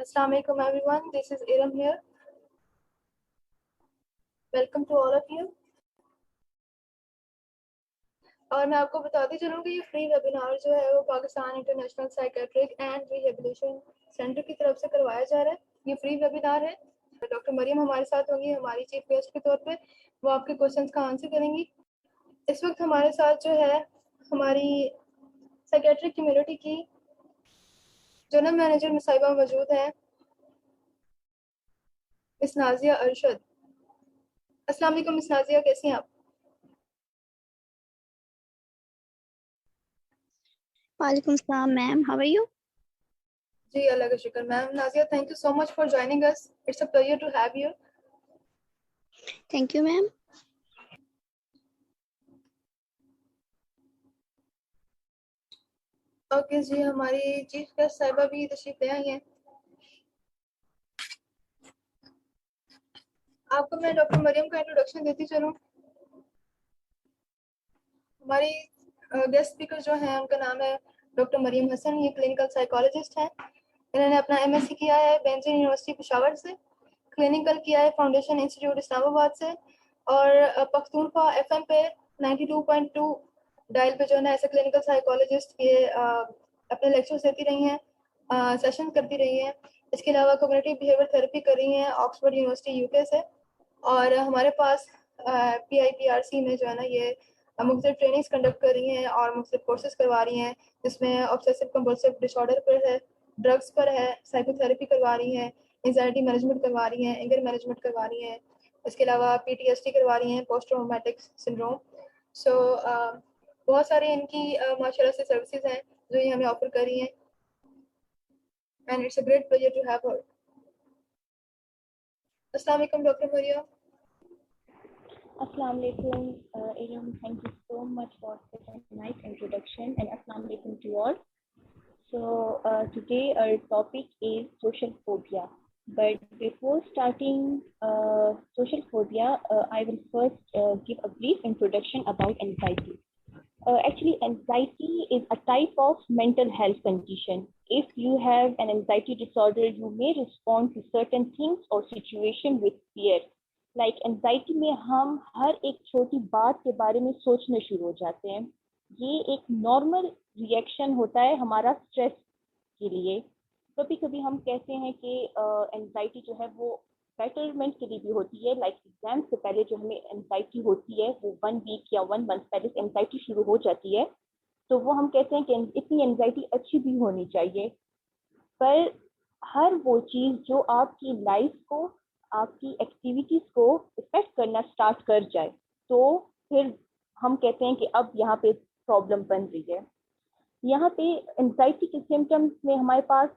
Assalamu alaikum everyone, this is Iram here. Welcome to all of you. और मैं आपको बताती चलूँ कि ये फ्री वेबिनार जो है वो Pakistan international psychiatric and rehabilitation centre की तरफ से करवाया जा रहा है। ये फ्री वेबिनार है। डॉक्टर मरियम हमारे साथ होंगी हमारी चीफ गेस्ट के तौर पे। वो आपके क्वेश्चंस का आंसर करेंगी। इस वक्त हमारे साथ जो है हमारी साइकेट्रिक कम्युनिटी की जनरल मैनेजर मुसाहिबा मौजूद है, मिस नाजिया अरशद। अस्सलाम वालेकुम मिस नाजिया, कैसी हैं आप? वालेकुम सलाम मैम, हाउ आर यू? जी अल्लाह का शुक्र। Ma'am Nazia, thank you so much for joining us. It's a pleasure to have you. Thank you ma'am. Okay जी, हमारी चीफ गेस्ट साहिबा भी तशरीफ ले आई हैं। आपको मैं डॉक्टर मरियम का इंट्रोडक्शन देती चलूँ। हमारी गेस्ट स्पीकर जो हैं उनका नाम है डॉक्टर मरियम हसन। ये क्लिनिकल साइकोलॉजिस्ट हैं। इन्होंने अपना एमएससी किया है बेंजीन यूनिवर्सिटी पेशावर से, क्लिनिकल किया है फाउंडेशन इंस्टीट्यूट इस्लामाबाद से, और पख्तूनख्वा एफएम पे 92.2 डायल पे जो है एज ए क्लिनिकल साइकोलॉजिस्ट ये अपने लेक्चर्स देती रही हैं, सेशन करती रही हैं। इसके अलावा कम्युनिटी बिहेवियर थेरेपी कर रही हैं ऑक्सफोर्ड यूनिवर्सिटी यूके से। और हमारे पास PIPRC में जो है ना ये मुख्तलिफ ट्रेनिंग्स कंडक्ट कर रही हैं और मुख्तलिफ कोर्सेज करवा रही हैं, जिसमें ऑब्सेसिव कंपल्सिव डिसऑर्डर पर है, ड्रग्स पर है, साइकोथेरेपी करवा रही हैं, एंजाइटी मैनेजमेंट करवा रही हैं, एंगर मैनेजमेंट करवा रही हैं। इसके अलावा PTSD करवा रही हैं, पोस्ट ट्रॉमेटिक सिंड्रोम। सो बहुत सारी इनकी माशाल्लाह से सर्विसेज हैं जो ये हमें ऑफर कर रही हैं, and it's a great pleasure to have her. अस्सलाम वालेकुम doctor Mariam. Assalamu alaikum, Iram. Thank you so much for such a nice introduction, and assalamu alaikum to all. So today our topic is social phobia. But before starting social phobia, I will first give a brief introduction about anxiety. Actually, anxiety is a type of mental health condition. If you have an anxiety disorder, you may respond to certain things or situations with fear. Like anxiety में हम हर एक छोटी बात के बारे में सोचने शुरू हो जाते हैं। ये एक नॉर्मल रिएक्शन होता है हमारा स्ट्रेस के लिए। कभी कभी हम कहते हैं कि एंजाइटी जो है वो बेटरमेंट के लिए भी होती है। लाइक एग्जाम से पहले जो हमें एंजाइटी होती है वो 1 वीक या 1 मंथ पहले से एंजाइटी शुरू हो जाती है, तो वो हम कहते हैं कि इतनी एंजाइटी अच्छी भी होनी चाहिए। पर हर वो चीज़ जो आपकी लाइफ को, आपकी एक्टिविटीज को इफेक्ट करना स्टार्ट कर जाए, तो फिर हम कहते हैं कि अब यहाँ पे प्रॉब्लम बन रही है। यहाँ पे एंजाइटी के सिम्टम्स में हमारे पास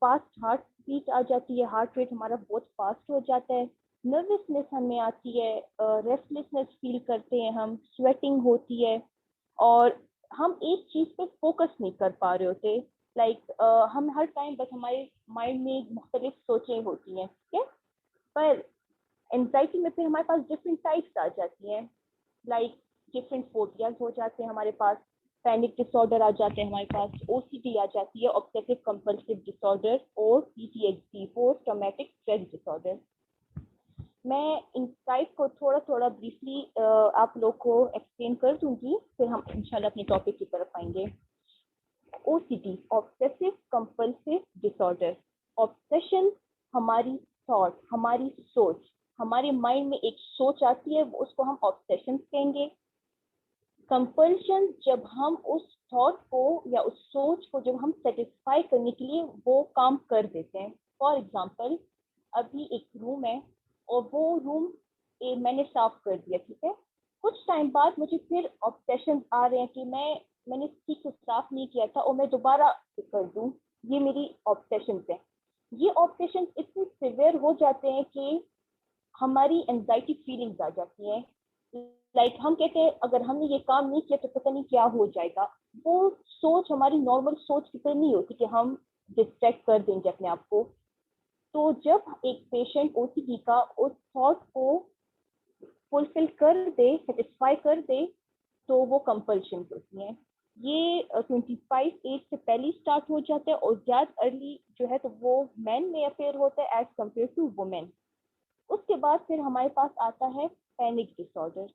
फास्ट हार्ट बीट आ जाती है, हार्ट रेट हमारा बहुत फास्ट हो जाता है, नर्वसनेस हमें आती है, रेस्टलेसनेस फील करते हैं हम, स्वेटिंग होती है, और हम एक चीज़ पे फोकस नहीं कर पा रहे होते। लाइक हम हर टाइम बस हमारे माइंड में मुख्तलिफ सोचें होती हैं, ठीक है। पर एंजाइटी में फिर हमारे पास डिफरेंट टाइप्स आ जाती हैं। लाइक डिफरेंट फोबियाज हो जाते हैं हमारे पास, पैनिक डिसऑर्डर आ जाते हैं हमारे पास, OCD आ जाती है, ऑब्सेसिव कंपल्सिव डिसऑर्डर, और PTSD, post traumatic stress disorder. मैं इन टाइप को थोड़ा थोड़ा ब्रीफली आप लोग को एक्सप्लेन कर दूंगी, फिर हम इंशाल्लाह अपने टॉपिक की तरफ आएंगे। OCD, obsessive compulsive disorder. Obsession हमारी थॉट, हमारी सोच, हमारे माइंड में एक सोच आती है, उसको हम ऑब्सेशन कहेंगे। कंपल्शन, जब हम उस थॉट को या उस सोच को जब हम सेटिस्फाई करने के लिए वो काम कर देते हैं। फॉर एग्जांपल, अभी एक रूम है और वो रूम मैंने साफ कर दिया, ठीक है। कुछ टाइम बाद मुझे फिर ऑब्सेशन आ रहे हैं कि मैंने ठीक से साफ नहीं किया था और मैं दोबारा कर दूं। ये मेरी ऑब्सेशन है। ये ऑब्सेशन इतने सिवियर हो जाते हैं कि हमारी एंजाइटी फीलिंग्स आ जाती हैं। लाइक हम कहते हैं अगर हमने ये काम नहीं किया तो पता नहीं क्या हो जाएगा। वो सोच हमारी नॉर्मल सोच की तरह नहीं होती कि हम डिस्ट्रैक्ट कर देंगे अपने आप को। तो जब एक पेशेंट OCD का उस थॉट को फुलफिल कर दे, सेटिस्फाई कर दे, तो वो कंपल्शन होती है। ये 25 एज से पहले स्टार्ट हो जाता है और ज़्यादा अर्ली जो है तो वो मैन में अफेयर होता है एज कम्पेयर टू वुमेन। उसके बाद फिर हमारे पास आता है पैनिक डिसऑर्डर।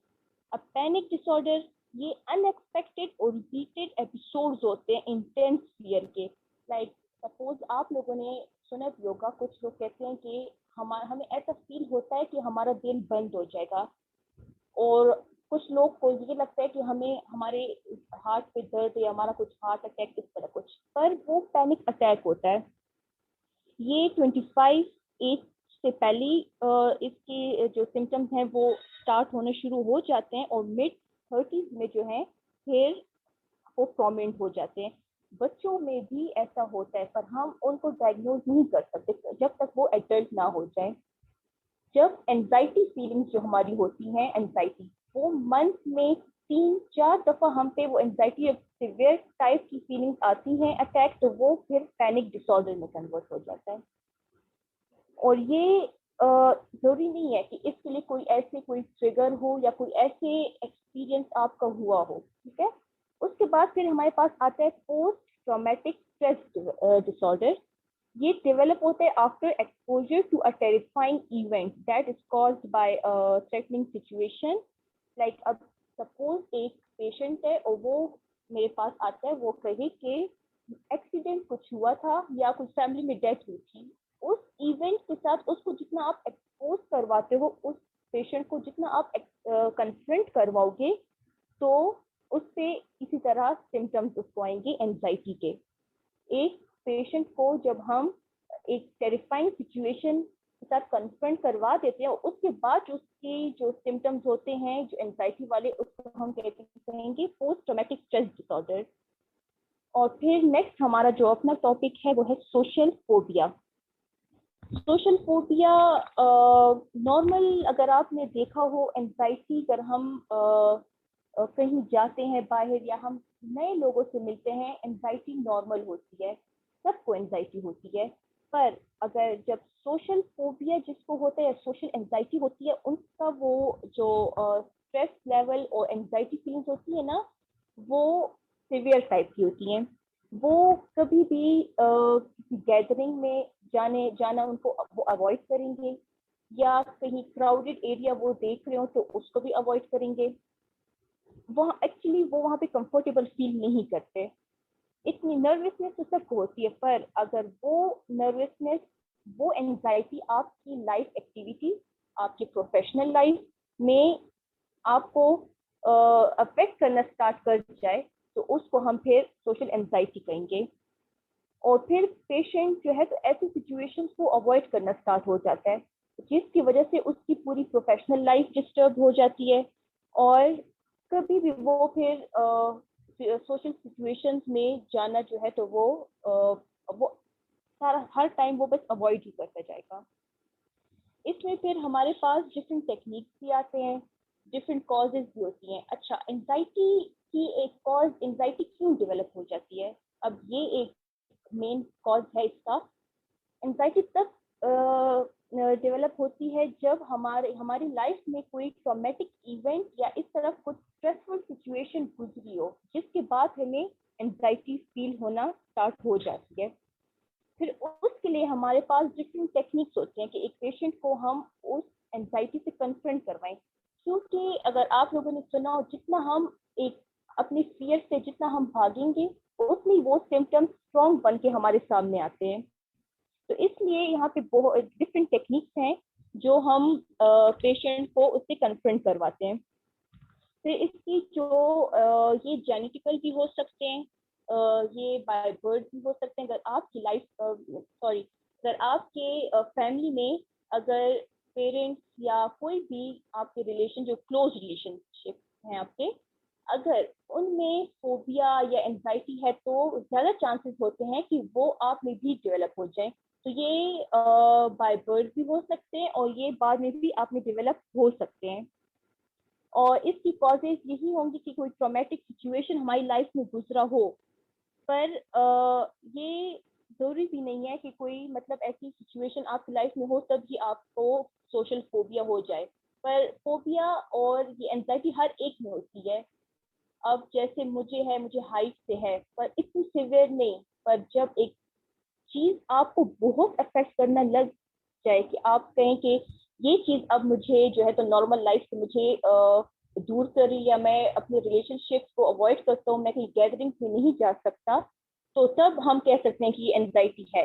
अब पैनिक डिसऑर्डर ये अनएक्सपेक्टेड और रिपीटेड एपिसोड्स होते हैं इंटेंस फियर के। लाइक सपोज आप लोगों ने सुना भी होगा, कुछ लोग कहते हैं कि हमें ऐसा फील होता है कि हमारा दिल बंद हो जाएगा, और कुछ लोग को ये लगता है कि हमें हमारे हार्ट पे दर्द या हमारा कुछ हार्ट अटैक इस तरह कुछ, पर वो पैनिक अटैक होता है। ये 25 एज से पहले इसके जो सिम्टम्स हैं वो स्टार्ट होने शुरू हो जाते हैं और मिड 30s में जो है फिर वो प्रोमिनेंट हो जाते हैं। बच्चों में भी ऐसा होता है, पर हम उनको डायग्नोज नहीं कर सकते जब तक वो एडल्ट ना हो जाए। जब एंजाइटी फीलिंग्स जो हमारी होती हैं, एंजाइटी वो मंथ में 3-4 दफा हम पे वो एंजाइटी सिवियर टाइप की फीलिंग्स आती हैं अटैक, तो वो फिर पैनिक डिसऑर्डर में कन्वर्ट हो जाता है। और ये जरूरी नहीं है कि इसके लिए कोई ट्रिगर हो या कोई ऐसे एक्सपीरियंस आपका हुआ हो, ठीक है। उसके बाद फिर हमारे पास आता है पोस्ट ट्रॉमेटिक स्ट्रेस डिसऑर्डर। ये डेवलप होता है after exposure to a terrifying event that is caused by threatening situation. Like अब सपोज एक पेशेंट है और वो मेरे पास आता है, वो कहे कि एक्सीडेंट कुछ हुआ था या कुछ फैमिली में डेथ हुई थी। उस इवेंट के साथ उसको जितना आप एक्सपोज करवाते हो, उस पेशेंट को जितना आप कन्फ्रंट करवाओगे, तो उससे इसी तरह सिम्टम्स उसको आएंगे एंजाइटी के। एक पेशेंट को जब हम एक टेरिफाइंग सिचुएशन के साथ कन्फ्रंट करवा देते हैं, उसके बाद उसके जो सिम्टम्स होते हैं जो एंजाइटी वाले, उसको हम कहेंगे पोस्ट ट्रॉमेटिक स्ट्रेस डिसऑर्डर। और फिर नेक्स्ट हमारा जो अपना टॉपिक है वो है social phobia. Social phobia normal अगर आपने देखा हो, एंजाइटी अगर हम कहीं जाते हैं बाहर या हम नए लोगों से मिलते हैं, एंजाइटी नॉर्मल होती है, सबको एंजाइटी होती है। पर अगर जब सोशल फोबिया जिसको होता है या सोशल एंजाइटी होती है, उनका वो जो स्ट्रेस लेवल और एंजाइटी फीलिंग्स होती है ना, वो सिवियर टाइप की होती हैं। वो कभी भी किसी गैदरिंग में जाना उनको वो अवॉइड करेंगे, या कहीं क्राउडेड एरिया वो देख रहे हो तो उसको भी अवॉइड करेंगे। वहाँ एक्चुअली वो वहाँ पे कंफर्टेबल फील नहीं करते। इतनी नर्वसनेस तो सबको होती है, पर अगर वो नर्वसनेस, वो एंजाइटी आपकी लाइफ एक्टिविटी, आपकी प्रोफेशनल लाइफ में आपको अफेक्ट करना स्टार्ट कर जाए, तो उसको हम फिर सोशल एंजाइटी कहेंगे। और फिर पेशेंट जो है तो ऐसी सिचुएशंस को अवॉइड करना स्टार्ट हो जाता है, जिसकी वजह से उसकी पूरी प्रोफेशनल लाइफ डिस्टर्ब हो जाती है, और कभी भी वो फिर सोशल सिचुएशंस में जाना जो है तो वो सारा हर टाइम वो बस अवॉइड ही करता जाएगा। इसमें फिर हमारे पास डिफरेंट टेक्निक्स भी आते हैं, डिफरेंट कॉजेज भी होती हैं। अच्छा, एंजाइटी की एक कॉज, एंजाइटी क्यों डेवलप हो जाती है? अब ये एक मेन कॉज है इसका। एंजाइटी तब डेवलप होती है जब हमारी लाइफ में कोई ट्रॉमेटिक इवेंट या इस तरह कुछ स्ट्रेसफुल सिचुएशन गुजरी हो, जिसके बाद हमें एंजाइटी फील होना स्टार्ट हो जाती है। फिर उसके लिए हमारे पास डिफरेंट टेक्निक्स होते हैं कि एक पेशेंट को हम उस एंजाइटी से कन्फ्रंट करवाएं। क्योंकि अगर आप लोगों ने सुना हो, जितना हम एक अपनी फियर से जितना हम भागेंगे, उतनी वो सिम्टम्स स्ट्रॉन्ग बन के हमारे सामने आते हैं। तो इसलिए यहाँ पे बहुत डिफरेंट टेक्निक्स हैं जो हम पेशेंट को उससे कन्फ्रंट करवाते हैं। फिर इसकी जो ये जेनेटिकल भी हो सकते हैं, ये बाय बर्थ भी हो सकते हैं। अगर आपकी अगर आपके फैमिली में अगर पेरेंट्स या कोई भी आपके रिलेशन जो क्लोज रिलेशनशिप हैं आपके, अगर उनमें फोबिया या एंजाइटी है, तो ज़्यादा चांसेस होते हैं कि वो आप में भी डेवलप हो जाए। तो ये बाय बर्थ भी हो सकते हैं और ये बाद में भी आप में डेवलप हो सकते हैं। और इसकी कॉजेज यही होंगी कि कोई ट्रॉमेटिक सिचुएशन हमारी लाइफ में गुजरा हो। पर ये जरूरी भी नहीं है कि कोई मतलब ऐसी सिचुएशन आपकी लाइफ में हो तब ही आपको सोशल फोबिया हो जाए। पर फोबिया और ये एंजाइटी हर एक में होती है। अब जैसे मुझे हाइट से है, पर इतनी सिवियर नहीं, पर जब एक चीज आपको बहुत अफेक्ट करना लग जाए कि आप कहें कि ये चीज अब मुझे जो है तो नॉर्मल लाइफ से मुझे दूर कर रही, या मैं अपने रिलेशनशिप को अवॉइड करता हूँ, मैं कहीं गैदरिंग में नहीं जा सकता, तो तब हम कह सकते हैं कि ये एंजाइटी है।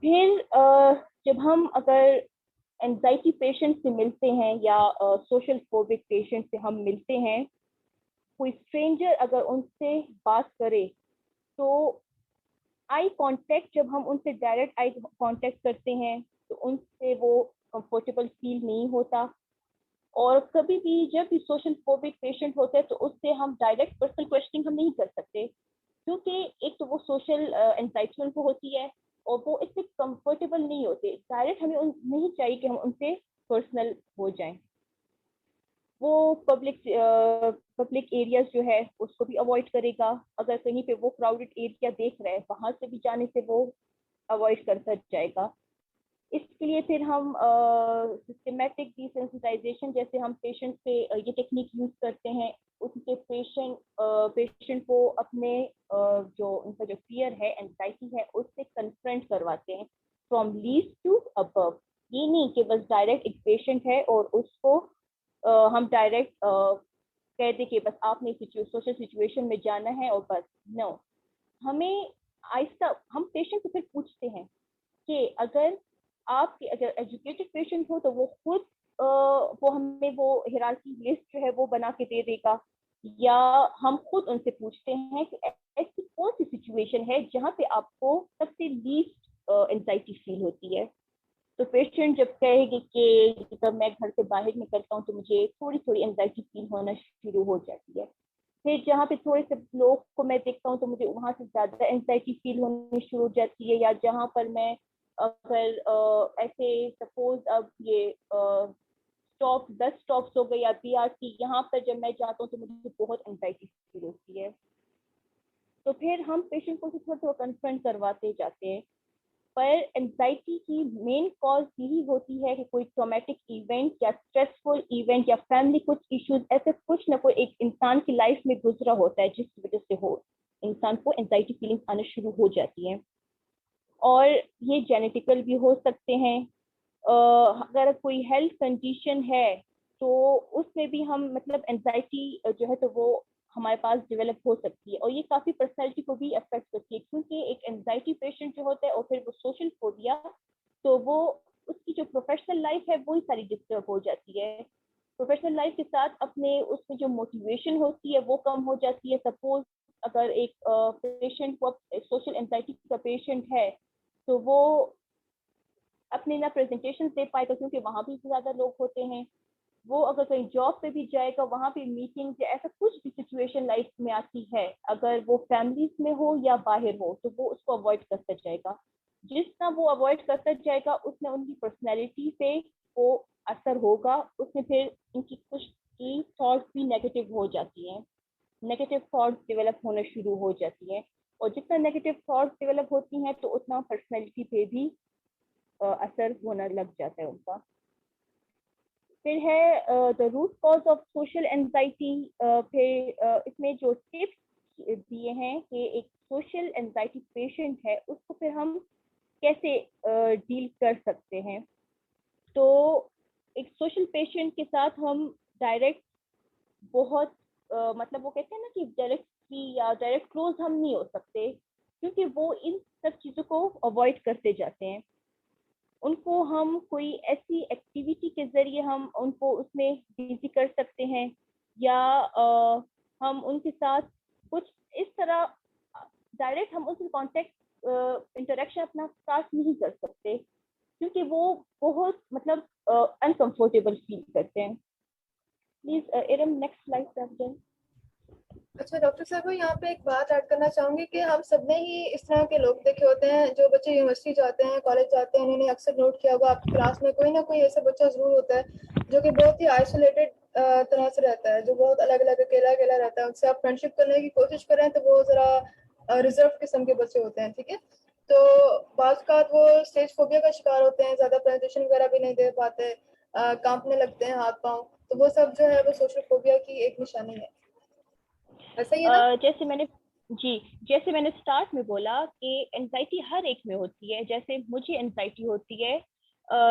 फिर जब हम अगर एंजाइटी पेशेंट से मिलते हैं या सोशल फोबिक पेशेंट से हम मिलते हैं, कोई स्ट्रेंजर अगर उनसे बात करे तो आई कांटेक्ट, जब हम उनसे डायरेक्ट आई कांटेक्ट करते हैं तो उनसे वो कंफर्टेबल फील नहीं होता। और कभी भी जब भी सोशल फोबिक पेशेंट होते हैं तो उससे हम डायरेक्ट पर्सनल क्वेश्चनिंग हम नहीं कर सकते, क्योंकि एक तो वो सोशल एंजाइटी उनको होती है और वो इतने कंफर्टेबल नहीं होते। डायरेक्ट हमें नहीं चाहिए कि हम उनसे पर्सनल हो जाएं। वो पब्लिक एरियाज जो है उसको भी अवॉइड करेगा। अगर कहीं पे वो क्राउडेड एरिया देख रहा है वहां से भी जाने से वो अवॉइड करता जाएगा। इसके लिए फिर हम सिस्टमेटिक डिसेंसिटाइजेशन, जैसे हम पेशेंट से ये टेक्निक यूज करते हैं, उनके पेशेंट को अपने जो उनका जो फियर है, एंजाइटी है, उससे कन्फ्रंट करवाते हैं फ्रॉम लीस्ट टू अबव। ये नहीं कि बस डायरेक्ट एक पेशेंट है और उसको हम डायरेक्ट कह दें कि बस आपने सोशल सिचुएशन में जाना है और बस। नो, हमें आहिस्ता हम पेशेंट से फिर पूछते हैं कि अगर एजुकेटेड पेशेंट हो तो वो खुद वो हमें वो हिरार्की लिस्ट जो है वो बना के दे देगा, या हम खुद उनसे पूछते हैं कि ऐसी कौन सी सिचुएशन है जहाँ पे आपको सबसे लीस्ट एंजाइटी फील होती है। तो पेशेंट जब कहेगी कि जब मैं घर से बाहर निकलता हूँ तो मुझे थोड़ी थोड़ी एंजाइटी फील होना शुरू हो जाती है। फिर जहाँ पे थोड़े से लोग को मैं देखता हूँ तो मुझे वहां से ज्यादा एंजाइटी फील होनी शुरू हो जाती है। या जहाँ पर मैं अगर ऐसे सपोज अब ये स्टॉप 10 स्टॉप्स हो गए या BRT, यहाँ पर जब मैं जाता हूँ तो मुझे बहुत एंजाइटी फील होती है। तो फिर हम पेशेंट को थोड़ा थोड़ा कन्फ्रंट करवाते जाते हैं। पर एंजाइटी की मेन कॉज यही होती है कि कोई ट्रॉमेटिक इवेंट या स्ट्रेसफुल इवेंट या फैमिली कुछ इश्यूज, ऐसे कुछ ना कोई एक इंसान की लाइफ में गुजरा होता है जिस वजह से हो इंसान को एंजाइटी फीलिंग्स आना शुरू हो जाती हैं। और ये जेनेटिकल भी हो सकते हैं। अगर कोई हेल्थ कंडीशन है तो उसमें भी हम मतलब एंजाइटी जो है तो वो हमारे पास डेवलप हो सकती है, और ये काफी पर्सनैलिटी को भी अफेक्ट करती है, क्योंकि एक एंजाइटी पेशेंट जो होता है और फिर वो सोशल फोबिया, तो वो उसकी जो प्रोफेशनल लाइफ है वही सारी डिस्टर्ब हो जाती है। प्रोफेशनल लाइफ के साथ अपने उसमें जो मोटिवेशन होती है वो कम हो जाती है। सपोज अगर एक पेशेंट को सोशल एंजाइटी का पेशेंट है तो वो अपने ना प्रेजेंटेशन दे पाएगा क्योंकि वहां भी ज्यादा लोग होते हैं। वो अगर कहीं जॉब पे भी जाएगा वहां पे मीटिंग या ऐसा कुछ भी सिचुएशन लाइफ में आती है, अगर वो फैमिलीज में हो या बाहर हो, तो वो उसको अवॉइड करता जाएगा। जितना वो अवॉइड करता जाएगा उसमें उनकी पर्सनैलिटी पे वो असर होगा। उसमें फिर इनकी कुछ की थॉट्स भी नेगेटिव हो जाती हैं, नेगेटिव थॉट्स डेवलप होना शुरू हो जाती हैं। और जितना नेगेटिव थॉट्स डेवलप होती हैं तो उतना पर्सनैलिटी पे भी असर होना लग जाता है उनका। फिर है the root cause of social anxiety. फिर इसमें जो टिप्स दिए हैं कि एक सोशल एंजाइटी पेशेंट है उसको फिर हम कैसे डील कर सकते हैं। तो एक सोशल पेशेंट के साथ हम डायरेक्ट बहुत मतलब वो कहते हैं ना कि डायरेक्टली या डायरेक्ट क्लोज हम नहीं हो सकते, क्योंकि वो इन सब चीज़ों को अवॉइड करते जाते हैं। उनको हम कोई ऐसी एक्टिविटी के जरिए हम उनको उसमें बिजी कर सकते हैं, या हम उनके साथ कुछ इस तरह डायरेक्ट हम उनसे कांटेक्ट इंटरेक्शन अपना स्टार्ट नहीं कर सकते, क्योंकि वो बहुत मतलब अनकंफर्टेबल फील करते हैं। Please Iram next slide. अच्छा डॉक्टर साहब, यहाँ पे एक बात ऐड करना चाहूंगी कि हम सबने ही इस तरह के लोग देखे होते हैं जो बच्चे यूनिवर्सिटी जाते हैं, कॉलेज जाते हैं। उन्होंने अक्सर नोट किया होगा आपकी क्लास में कोई ना कोई ऐसा बच्चा जरूर होता है जो कि बहुत ही आइसोलेटेड तरह से रहता है, जो बहुत अलग अलग अकेला अकेला रहता है। उनसे आप फ्रेंडशिप करने की कोशिश करें तो वो जरा रिजर्व किस्म के बच्चे होते हैं, ठीक है। तो बात का वो स्टेज फोबिया का शिकार होते हैं, ज्यादा प्रेजेंटेशन वगैरह भी नहीं दे पाते, कांपने लगते हैं हाथ पाँव। तो वो सब जो है वो सोशल फोबिया की एक निशानी है। ऐसा ही है ना? जैसे मैंने स्टार्ट में बोला कि एंजाइटी हर एक में होती है। जैसे मुझे एंजाइटी होती है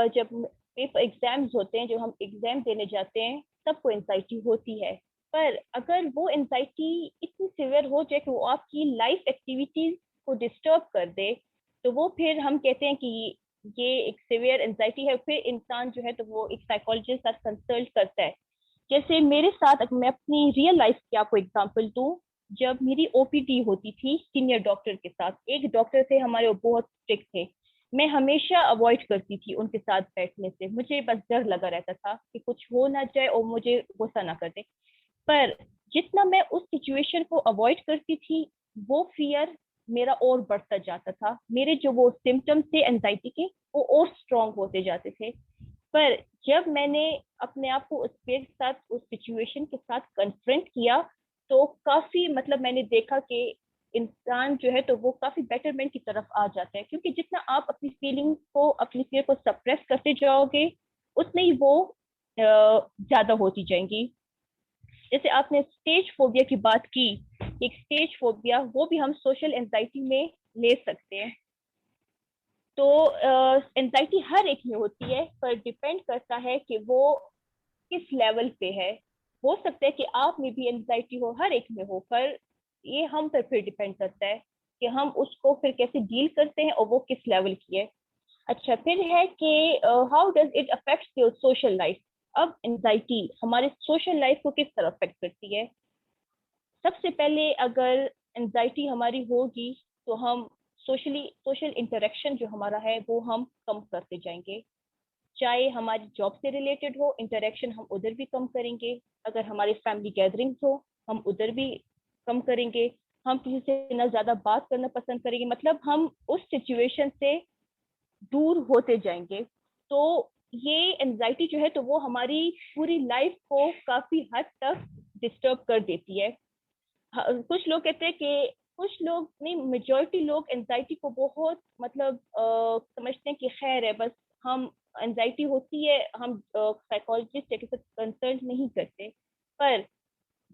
जब पेपर एग्जाम्स होते हैं, जब हम एग्जाम देने जाते हैं, सबको एंजाइटी होती है। पर अगर वो एंजाइटी इतनी सिवियर हो जाए कि वो आपकी लाइफ एक्टिविटीज को डिस्टर्ब कर दे, तो वो फिर हम कहते हैं कि ये एक सिवियर एंजाइटी है। फिर इंसान जो है तो वो एक साइकोलॉजिस्ट साथ कंसल्ट करता है। जैसे मेरे साथ, अगर मैं अपनी रियल लाइफ की आपको एग्जांपल दूं, जब मेरी ओपीडी होती थी सीनियर डॉक्टर के साथ, एक डॉक्टर थे हमारे, वो बहुत स्ट्रिक्ट थे। मैं हमेशा अवॉइड करती थी उनके साथ बैठने से। मुझे बस डर लगा रहता था कि कुछ हो ना जाए और मुझे गुस्सा ना कर दे। पर जितना मैं उस सिचुएशन को अवॉइड करती थी, वो फियर मेरा और बढ़ता जाता था। मेरे जो वो सिम्टम्स थे एंजाइटी के, वो और स्ट्रांग होते जाते थे। पर जब मैंने अपने आप को उस फेस के साथ, उस सिचुएशन के साथ कन्फ्रंट किया, तो काफी मतलब मैंने देखा कि इंसान जो है तो वो काफी बेटरमेंट की तरफ आ जाता है। क्योंकि जितना आप अपनी फीलिंग को, अपनी फियर को सप्रेस करते जाओगे, उतनी ही वो ज्यादा होती जाएंगी। जैसे आपने स्टेज फोबिया की बात की, एक स्टेज फोबिया वो भी हम सोशल एंजाइटी में ले सकते हैं। तो एंजाइटी हर एक में होती है, पर डिपेंड करता है कि वो किस लेवल पे है। हो सकता है कि आप में भी एंजाइटी हो, हर एक में हो, पर ये हम पर फिर डिपेंड करता है कि हम उसको फिर कैसे डील करते हैं और वो किस लेवल की है। अच्छा, फिर है कि how does it affect your social life. अब एंजाइटी हमारे सोशल लाइफ को किस तरह अफेक्ट करती है? सबसे पहले अगर एंजाइटी हमारी होगी, तो हम सोशल इंटरेक्शन जो हमारा है वो हम कम करते जाएंगे। चाहे हमारी जॉब से रिलेटेड हो इंटरेक्शन, हम उधर भी कम करेंगे। अगर हमारी फैमिली गैदरिंग्स हो, हम उधर भी कम करेंगे। हम किसी से ना ज्यादा बात करना पसंद करेंगे, मतलब हम उस सिचुएशन से दूर होते जाएंगे। तो ये एंजाइटी जो है तो वो हमारी पूरी लाइफ को काफी हद तक डिस्टर्ब कर देती है। कुछ लोग कहते हैं कि, कुछ लोग नहीं, मेजोरिटी लोग एंजाइटी को बहुत मतलब समझते हैं कि खैर है, बस हम एंजाइटी होती है, हम साइकोलॉजिस्ट या किसी कंसल्ट नहीं करते। पर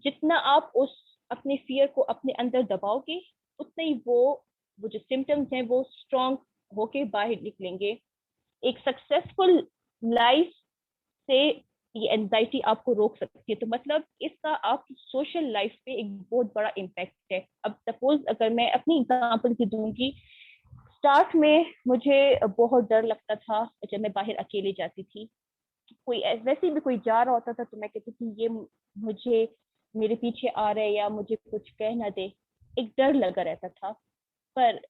जितना आप उस अपने फियर को अपने अंदर दबाओगे, उतना ही वो जो सिम्टम्स हैं वो स्ट्रॉन्ग होके बाहर निकलेंगे। एक सक्सेसफुल लाइफ से ये एंजाइटी आपको रोक सकती है। तो मतलब इसका आपकी सोशल लाइफ पे एक बहुत बड़ा इम्पैक्ट है। अब सपोज अगर मैं अपनी एग्जांपल की दूंगी, स्टार्ट में मुझे बहुत डर लगता था जब मैं बाहर अकेले जाती थी। कोई वैसे भी कोई जा रहा होता था तो मैं कहती थी ये मुझे मेरे पीछे आ रहे या मुझे कुछ कह ना दे, एक डर लगा रहता था। पर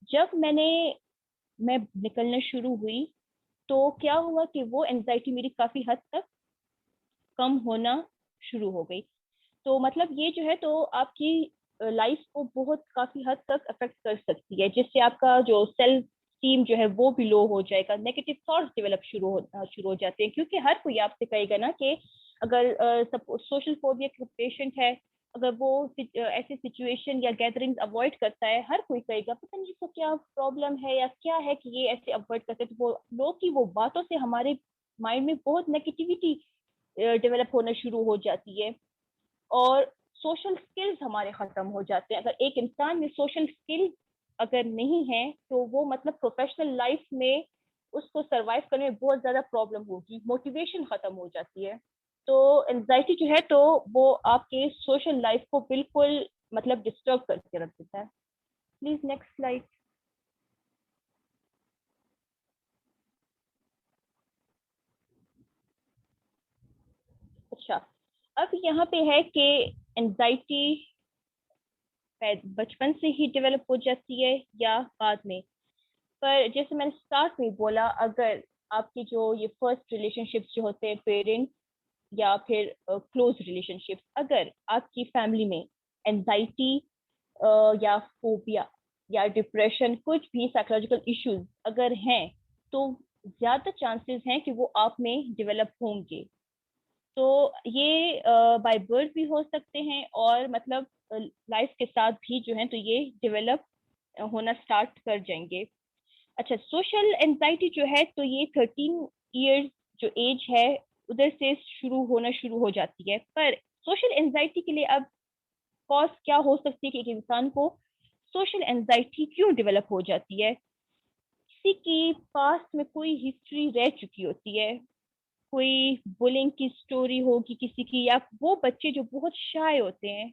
जब मैं निकलना शुरू हुई, तो क्या हुआ कि वो एंजाइटी मेरी काफी हद तक कम होना शुरू हो गई। तो मतलब ये जो है तो आपकी लाइफ को बहुत काफी हद तक अफेक्ट कर सकती है, जिससे आपका जो सेल्फ स्टीम जो है वो भी लो हो जाएगा। नेगेटिव थॉट्स डेवलप शुरू हो जाते हैं। क्योंकि हर कोई आपसे कहेगा ना कि अगर सोशल फोबिया का पेशेंट है, अगर वो ऐसे सिचुएशन या गैदरिंग्स अवॉइड करता है, हर कोई कहेगा पता नहीं इसको क्या प्रॉब्लम है या क्या है कि ये ऐसे अवॉइड करते हैं। तो वो लोग की वो बातों से हमारे माइंड में बहुत नेगेटिविटी डेवलप होना शुरू हो जाती है। और सोशल स्किल्स हमारे खत्म हो जाते हैं। अगर एक इंसान में सोशल स्किल अगर नहीं है, तो वो मतलब प्रोफेशनल लाइफ में उसको सरवाइव करने में बहुत ज्यादा प्रॉब्लम होगी, मोटिवेशन खत्म हो जाती है। तो एंजाइटी जो है तो वो आपके सोशल लाइफ को बिल्कुल मतलब डिस्टर्ब करके रख देता है। Please next slide. अच्छा, अब यहाँ पे है कि एंजाइटी बचपन से ही डेवलप हो जाती है या बाद में। पर जैसे मैंने स्टार्ट में बोला, अगर आपके जो ये फर्स्ट रिलेशनशिप्स जो होते हैं, पेरेंट्स या फिर क्लोज रिलेशनशिप्स, अगर आपकी फैमिली में एंजाइटी या फोबिया या डिप्रेशन, कुछ भी साइकोलॉजिकल इश्यूज अगर हैं, तो ज्यादा चांसेस हैं कि वो आप में डेवलप होंगे। तो ये बाय बर्थ भी हो सकते हैं और मतलब लाइफ के साथ भी जो है तो ये डेवलप होना स्टार्ट कर जाएंगे। अच्छा, सोशल एंजाइटी जो है तो ये 13 इयर्स जो एज है उधर से शुरू हो जाती है। पर सोशल एंजाइटी के लिए अब कॉज क्या हो सकती है कि एक इंसान को सोशल एंजाइटी क्यों डेवलप हो जाती है। किसी की पास्ट में कोई हिस्ट्री रह चुकी होती है, कोई बुलिंग की स्टोरी होगी किसी की, या वो बच्चे जो बहुत शाय होते हैं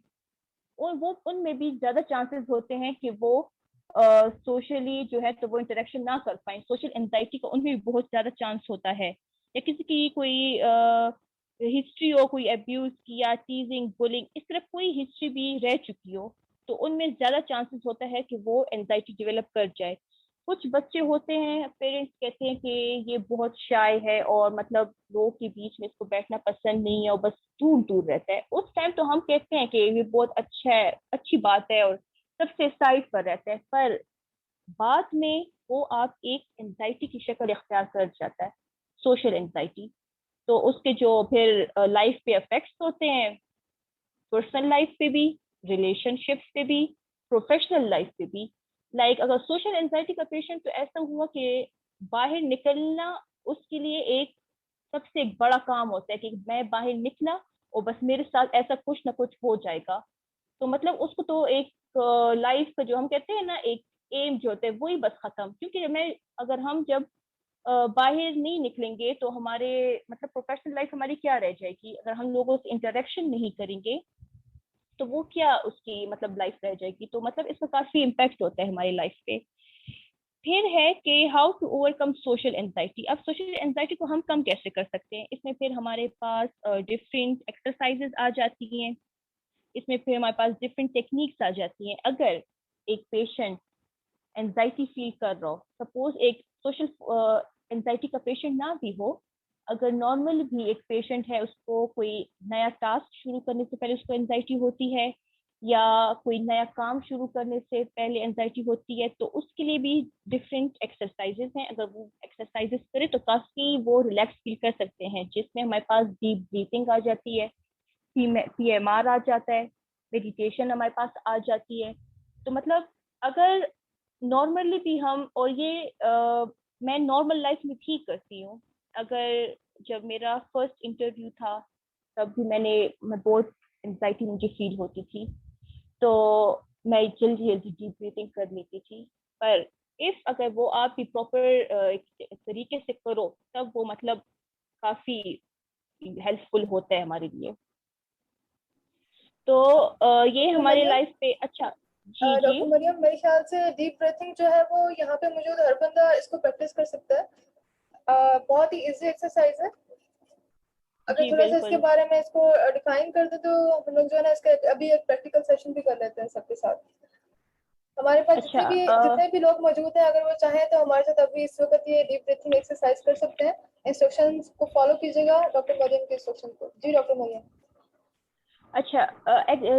और वो उनमें भी ज्यादा चांसेस होते हैं कि वो सोशली जो है तो वो इंटरेक्शन ना कर पाए। सोशल एंजाइटी का उनमें भी बहुत ज्यादा चांस होता है। या किसी की कोई हिस्ट्री हो, कोई अब्यूज की या टीजिंग बुलिंग इस तरह कोई हिस्ट्री भी रह चुकी हो, तो उनमें ज्यादा चांसेस होता है कि वो एंजाइटी डेवलप कर जाए। कुछ बच्चे होते हैं, पेरेंट्स कहते हैं कि ये बहुत शाय है और मतलब लोगों के बीच में इसको बैठना पसंद नहीं है और बस दूर दूर रहता है। उस टाइम तो हम कहते हैं कि ये बहुत अच्छा है, अच्छी बात है और सबसे साइड पर रहता है, पर बाद में वो आप एक एंजाइटी की शक्ल इख्तियार कर जाता है, सोशल एंजाइटी। तो उसके जो फिर लाइफ पे इफेक्ट्स होते हैं, पर्सनल लाइफ पे भी, रिलेशनशिप्स पे भी, प्रोफेशनल लाइफ पे भी। लाइक अगर सोशल एंजाइटी का पेशेंट तो ऐसा हुआ कि बाहर निकलना उसके लिए एक सबसे एक बड़ा काम होता है कि मैं बाहर निकला और बस मेरे साथ ऐसा कुछ ना कुछ हो जाएगा। तो मतलब उसको तो एक लाइफ का जो हम कहते हैं ना एक एम जो होता है वही बस खत्म। क्योंकि मैं अगर हम जब बाहर नहीं निकलेंगे तो हमारे मतलब प्रोफेशनल लाइफ हमारी क्या रह जाएगी। अगर हम लोगों से इंटरेक्शन नहीं करेंगे तो वो क्या उसकी मतलब लाइफ रह जाएगी। तो मतलब इसका काफी इम्पैक्ट होता है हमारी लाइफ पे। फिर है कि how to overcome social anxiety. अब सोशल एंजाइटी को हम कम कैसे कर सकते हैं, इसमें फिर हमारे पास डिफरेंट एक्सरसाइजेस आ जाती हैं, इसमें फिर हमारे पास डिफरेंट टेक्निक्स आ जाती हैं। अगर एक पेशेंट एंजाइटी फील कर रहा हो, सपोज एक सोशल एंजाइटी का पेशेंट ना भी हो, अगर नॉर्मल भी एक पेशेंट है, उसको कोई नया टास्क शुरू करने से पहले उसको एंजाइटी होती है या कोई नया काम शुरू करने से पहले एंजाइटी होती है, तो उसके लिए भी डिफरेंट एक्सरसाइजेस हैं। अगर वो एक्सरसाइजेस करे तो काफी वो रिलैक्स फील कर सकते हैं, जिसमें हमारे पास डीप ब्रीथिंग आ जाती है, PMR आ जाता है, मेडिटेशन हमारे पास आ जाती है। तो मतलब अगर नॉर्मली भी हम और ये मैं नॉर्मल लाइफ में भी करती हूँ। अगर जब मेरा फर्स्ट इंटरव्यू था तब भी मैं बहुत एंजाइटी मुझे फील होती थी, तो मैं जल्दी जल्दी डीप ब्रीथिंग कर लेती थी। पर इफ अगर वो आप भी प्रॉपर तरीके से करो तब वो मतलब काफी हेल्पफुल होता है हमारे लिए। तो ये तो हमारे मरियम, लाइफ पे अच्छा। जी जी डॉक्टर मरियम, मेरे ख्याल से डीप ब्रीथिंग जो है वो यहाँ पे मौजूद हर बंदा इसको प्रैक्टिस कर सकता है। बहुत ही इजी एक्सरसाइज है। अगर जी थोड़ा सा इसके बिल्कुल। बारे में इसको डिफाइन कर दे तो हम लोग जो है ना इसका अभी एक प्रैक्टिकल सेशन भी कर लेते हैं सबके साथ। हमारे पास अच्छा जितने भी लोग मौजूद हैं, अगर वो चाहें तो हमारे साथ अभी इस वक्त ये डीप ब्रीथिंग एक्सरसाइज कर सकते हैं। इंस्ट्रक्शंस को फॉलो कीजिएगा, डॉक्टर मरियम के इंस्ट्रक्शन को। जी डॉक्टर मरियम। अच्छा,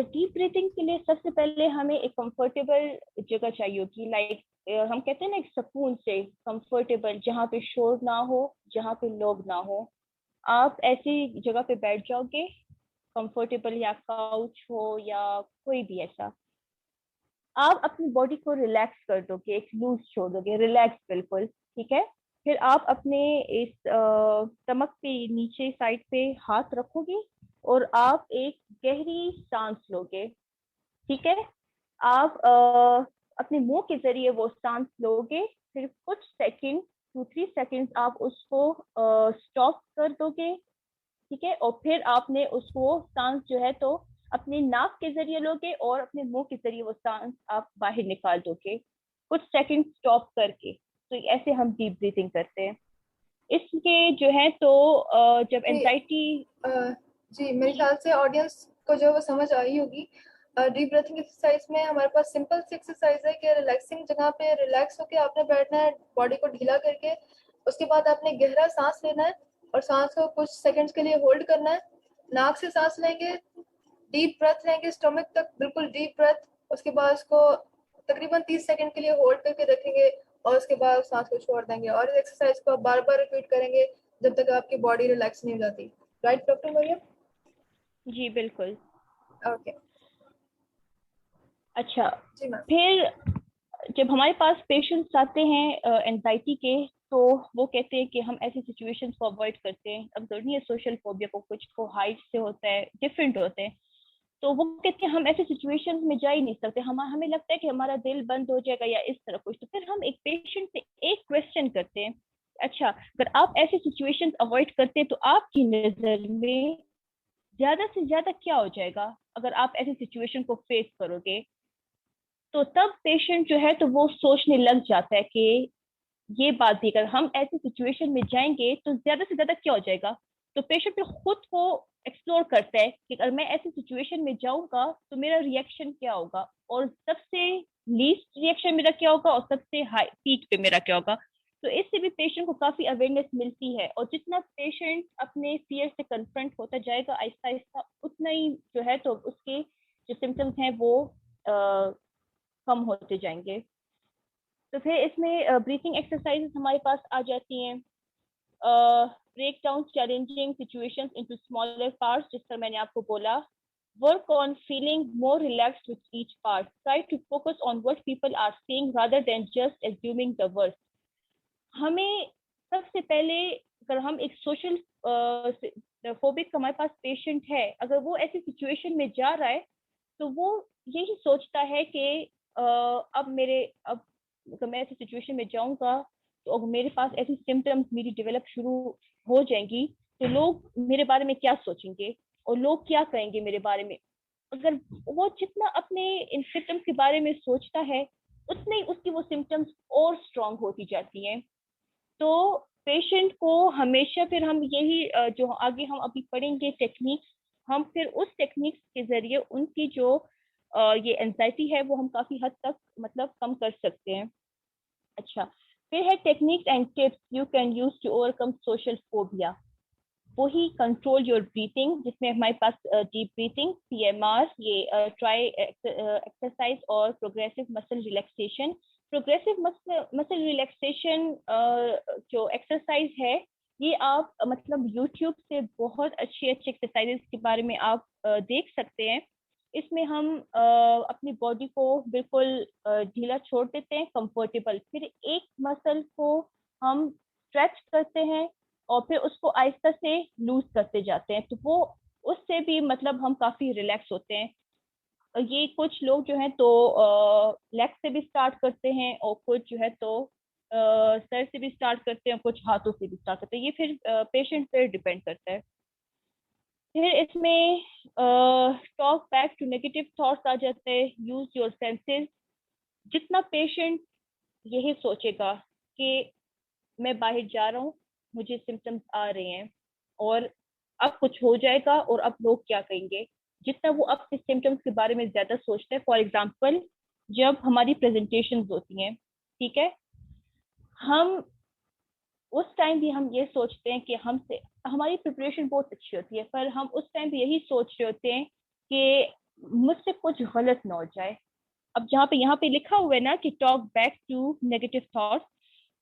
डीप ब्रीथिंग के लिए सबसे पहले हमें एक कंफर्टेबल जगह चाहिए होगी। लाइक हम कहते हैं ना एक सुकून से कंफर्टेबल, जहाँ पे शोर ना हो, जहाँ पे लोग ना हो। आप ऐसी जगह पे बैठ जाओगे कंफर्टेबल, या काउच हो या कोई भी ऐसा। आप अपनी बॉडी को रिलैक्स कर दोगे, एक लूज छोड़ दोगे, रिलैक्स बिल्कुल, ठीक है। फिर आप अपने इस स्टमक पे नीचे साइड पे हाथ रखोगे और आप एक गहरी सांस लोगे, ठीक है। आप अपने मुंह के जरिए वो सांस लोगे, फिर कुछ सेकंड 2-3 सेकंड्स आप उसको स्टॉप कर दोगे, ठीक है। और फिर आपने उसको सांस जो है तो अपने नाक के जरिए लोगे और अपने मुंह के जरिए वो सांस आप बाहर निकाल दोगे कुछ सेकंड स्टॉप करके। तो ऐसे हम डीप ब्रीथिंग करते हैं। इसके जो है तो जब जी एंजाइटी। अ, जी मेरे ख्याल से ऑडियंस को जो वो समझ आई होगी। डीप ब्रीथिंग एक्सरसाइज में हमारे पास सिंपल सी एक्सरसाइज है कि रिलैक्सिंग जगह पे रिलैक्स होकर आपने बैठना है, बॉडी को ढीला करके। उसके बाद आपने गहरा सांस लेना है और सांस को कुछ सेकंड्स के लिए होल्ड करना है। नाक से सांस लेंगे, डीप ब्रेथ लेंगे स्टमक तक, बिल्कुल डीप ब्रेथ। उसके बाद उसको तकरीबन 30 सेकंड के लिए होल्ड करके रखेंगे और उसके बाद सांस को छोड़ देंगे। और इस एक्सरसाइज को आप बार बार रिपीट करेंगे जब तक आपकी बॉडी रिलैक्स नहीं हो जाती। Right doctor Maryam? जी बिल्कुल। ओके। अच्छा, जी मैम। फिर जब हमारे पास पेशेंट्स आते हैं एंजाइटी के, तो वो कहते हैं कि हम ऐसी सिचुएशंस को अवॉइड करते हैं। अब जरूरी है सोशल फोबिया को, कुछ को हाइट से होता है, डिफरेंट होते हैं। तो वो कहते हैं हम ऐसे सिचुएशंस में जा ही नहीं सकते, हमें लगता है कि हमारा दिल बंद हो जाएगा या इस तरह कुछ। तो फिर हम एक पेशेंट से एक क्वेश्चन करते हैं, अच्छा अगर आप ऐसी सिचुएशंस अवॉइड करते हैं तो आपकी नजर में ज्यादा से ज्यादा क्या हो जाएगा अगर आप ऐसी सिचुएशन को फेस करोगे? तो तब पेशेंट जो है तो वो सोचने लग जाता है कि ये बात भी अगर हम ऐसी सिचुएशन में जाएंगे तो ज्यादा से ज्यादा क्या हो जाएगा। तो पेशेंट फिर खुद को एक्सप्लोर करता है कि अगर मैं ऐसी सिचुएशन में जाऊंगा तो मेरा रिएक्शन क्या होगा, और सबसे लीस्ट रिएक्शन मेरा क्या होगा और सबसे हाई पीक पे मेरा क्या होगा। तो इससे भी पेशेंट को काफी अवेयरनेस मिलती है, और जितना पेशेंट अपने फियर से कन्फ्रंट होता जाएगा आहिस्ता आहिस्ता, उतना ही जो है तो उसके जो सिम्टम्स हैं वो कम होते जाएंगे। तो फिर इसमें ब्रीथिंग एक्सरसाइजेस हमारे पास आ जाती हैं। Break down challenging situations into smaller parts, जिस तरह मैंने आपको बोला। Work on feeling more relaxed with each part, try to focus on what people are saying rather than just assuming the worst. हमें सबसे पहले, अगर हम एक सोशल फोबिक हमारे पास पेशेंट है, अगर वो ऐसी सिचुएशन में जा रहा है तो वो यही सोचता है कि अब अगर मैं ऐसी सिचुएशन में जाऊंगा तो अगर मेरे पास ऐसी सिम्टम्स मेरी डेवलप शुरू हो जाएंगी तो लोग मेरे बारे में क्या सोचेंगे और लोग क्या कहेंगे मेरे बारे में। अगर वो जितना अपने इन सिम्टम्स के बारे में सोचता है उतने ही उसकी वो सिम्टम्स और स्ट्रांग होती जाती हैं। तो पेशेंट को हमेशा फिर हम यही जो आगे हम अभी पढ़ेंगे टेक्निक्स, हम फिर उस टेक्निक्स के जरिए उनकी जो ये एंजाइटी है वो हम काफी हद तक मतलब कम कर सकते हैं। अच्छा, फिर है techniques and tips you can use to overcome social phobia. वही कंट्रोल योर ब्रीथिंग, जिसमें हमारे पास डीप ब्रीथिंग, पीएमआर, ये ट्राई एक्सरसाइज और progressive muscle relaxation. Progressive muscle relaxation जो एक्सरसाइज है ये आप मतलब यूट्यूब से बहुत अच्छे अच्छे एक्सरसाइजेस के बारे में आप देख सकते हैं। इसमें हम अपनी बॉडी को बिल्कुल ढीला छोड़ देते हैं, कंफर्टेबल, फिर एक मसल को हम स्ट्रेच करते हैं और फिर उसको आहिस्ता से लूज करते जाते हैं, तो वो उससे भी मतलब हम काफी रिलैक्स होते हैं। ये कुछ लोग जो हैं तो लेग से भी स्टार्ट करते हैं और कुछ जो है तो सर से भी स्टार्ट करते हैं, कुछ हाथों से भी स्टार्ट करते हैं, ये फिर पेशेंट पे डिपेंड करता है। फिर इसमें talk back to negative thoughts आ जाते हैं, यूज योर सेंसेस। जितना पेशेंट यही सोचेगा कि मैं बाहर जा रहा हूँ, मुझे सिम्टम्स आ रहे हैं और अब कुछ हो जाएगा और अब लोग क्या कहेंगे, जितना वो अब इस सिम्टम्स के बारे में ज्यादा सोचता है। फॉर एग्जाम्पल, जब हमारी प्रेजेंटेशन होती हैं, ठीक है, हम उस टाइम भी हम ये सोचते हैं कि हमसे हमारी प्रिपरेशन बहुत अच्छी होती है, पर हम उस टाइम भी यही सोच रहे होते हैं कि मुझसे कुछ गलत ना हो जाए। अब जहाँ पे यहाँ पे लिखा हुआ है ना कि talk back to negative thoughts,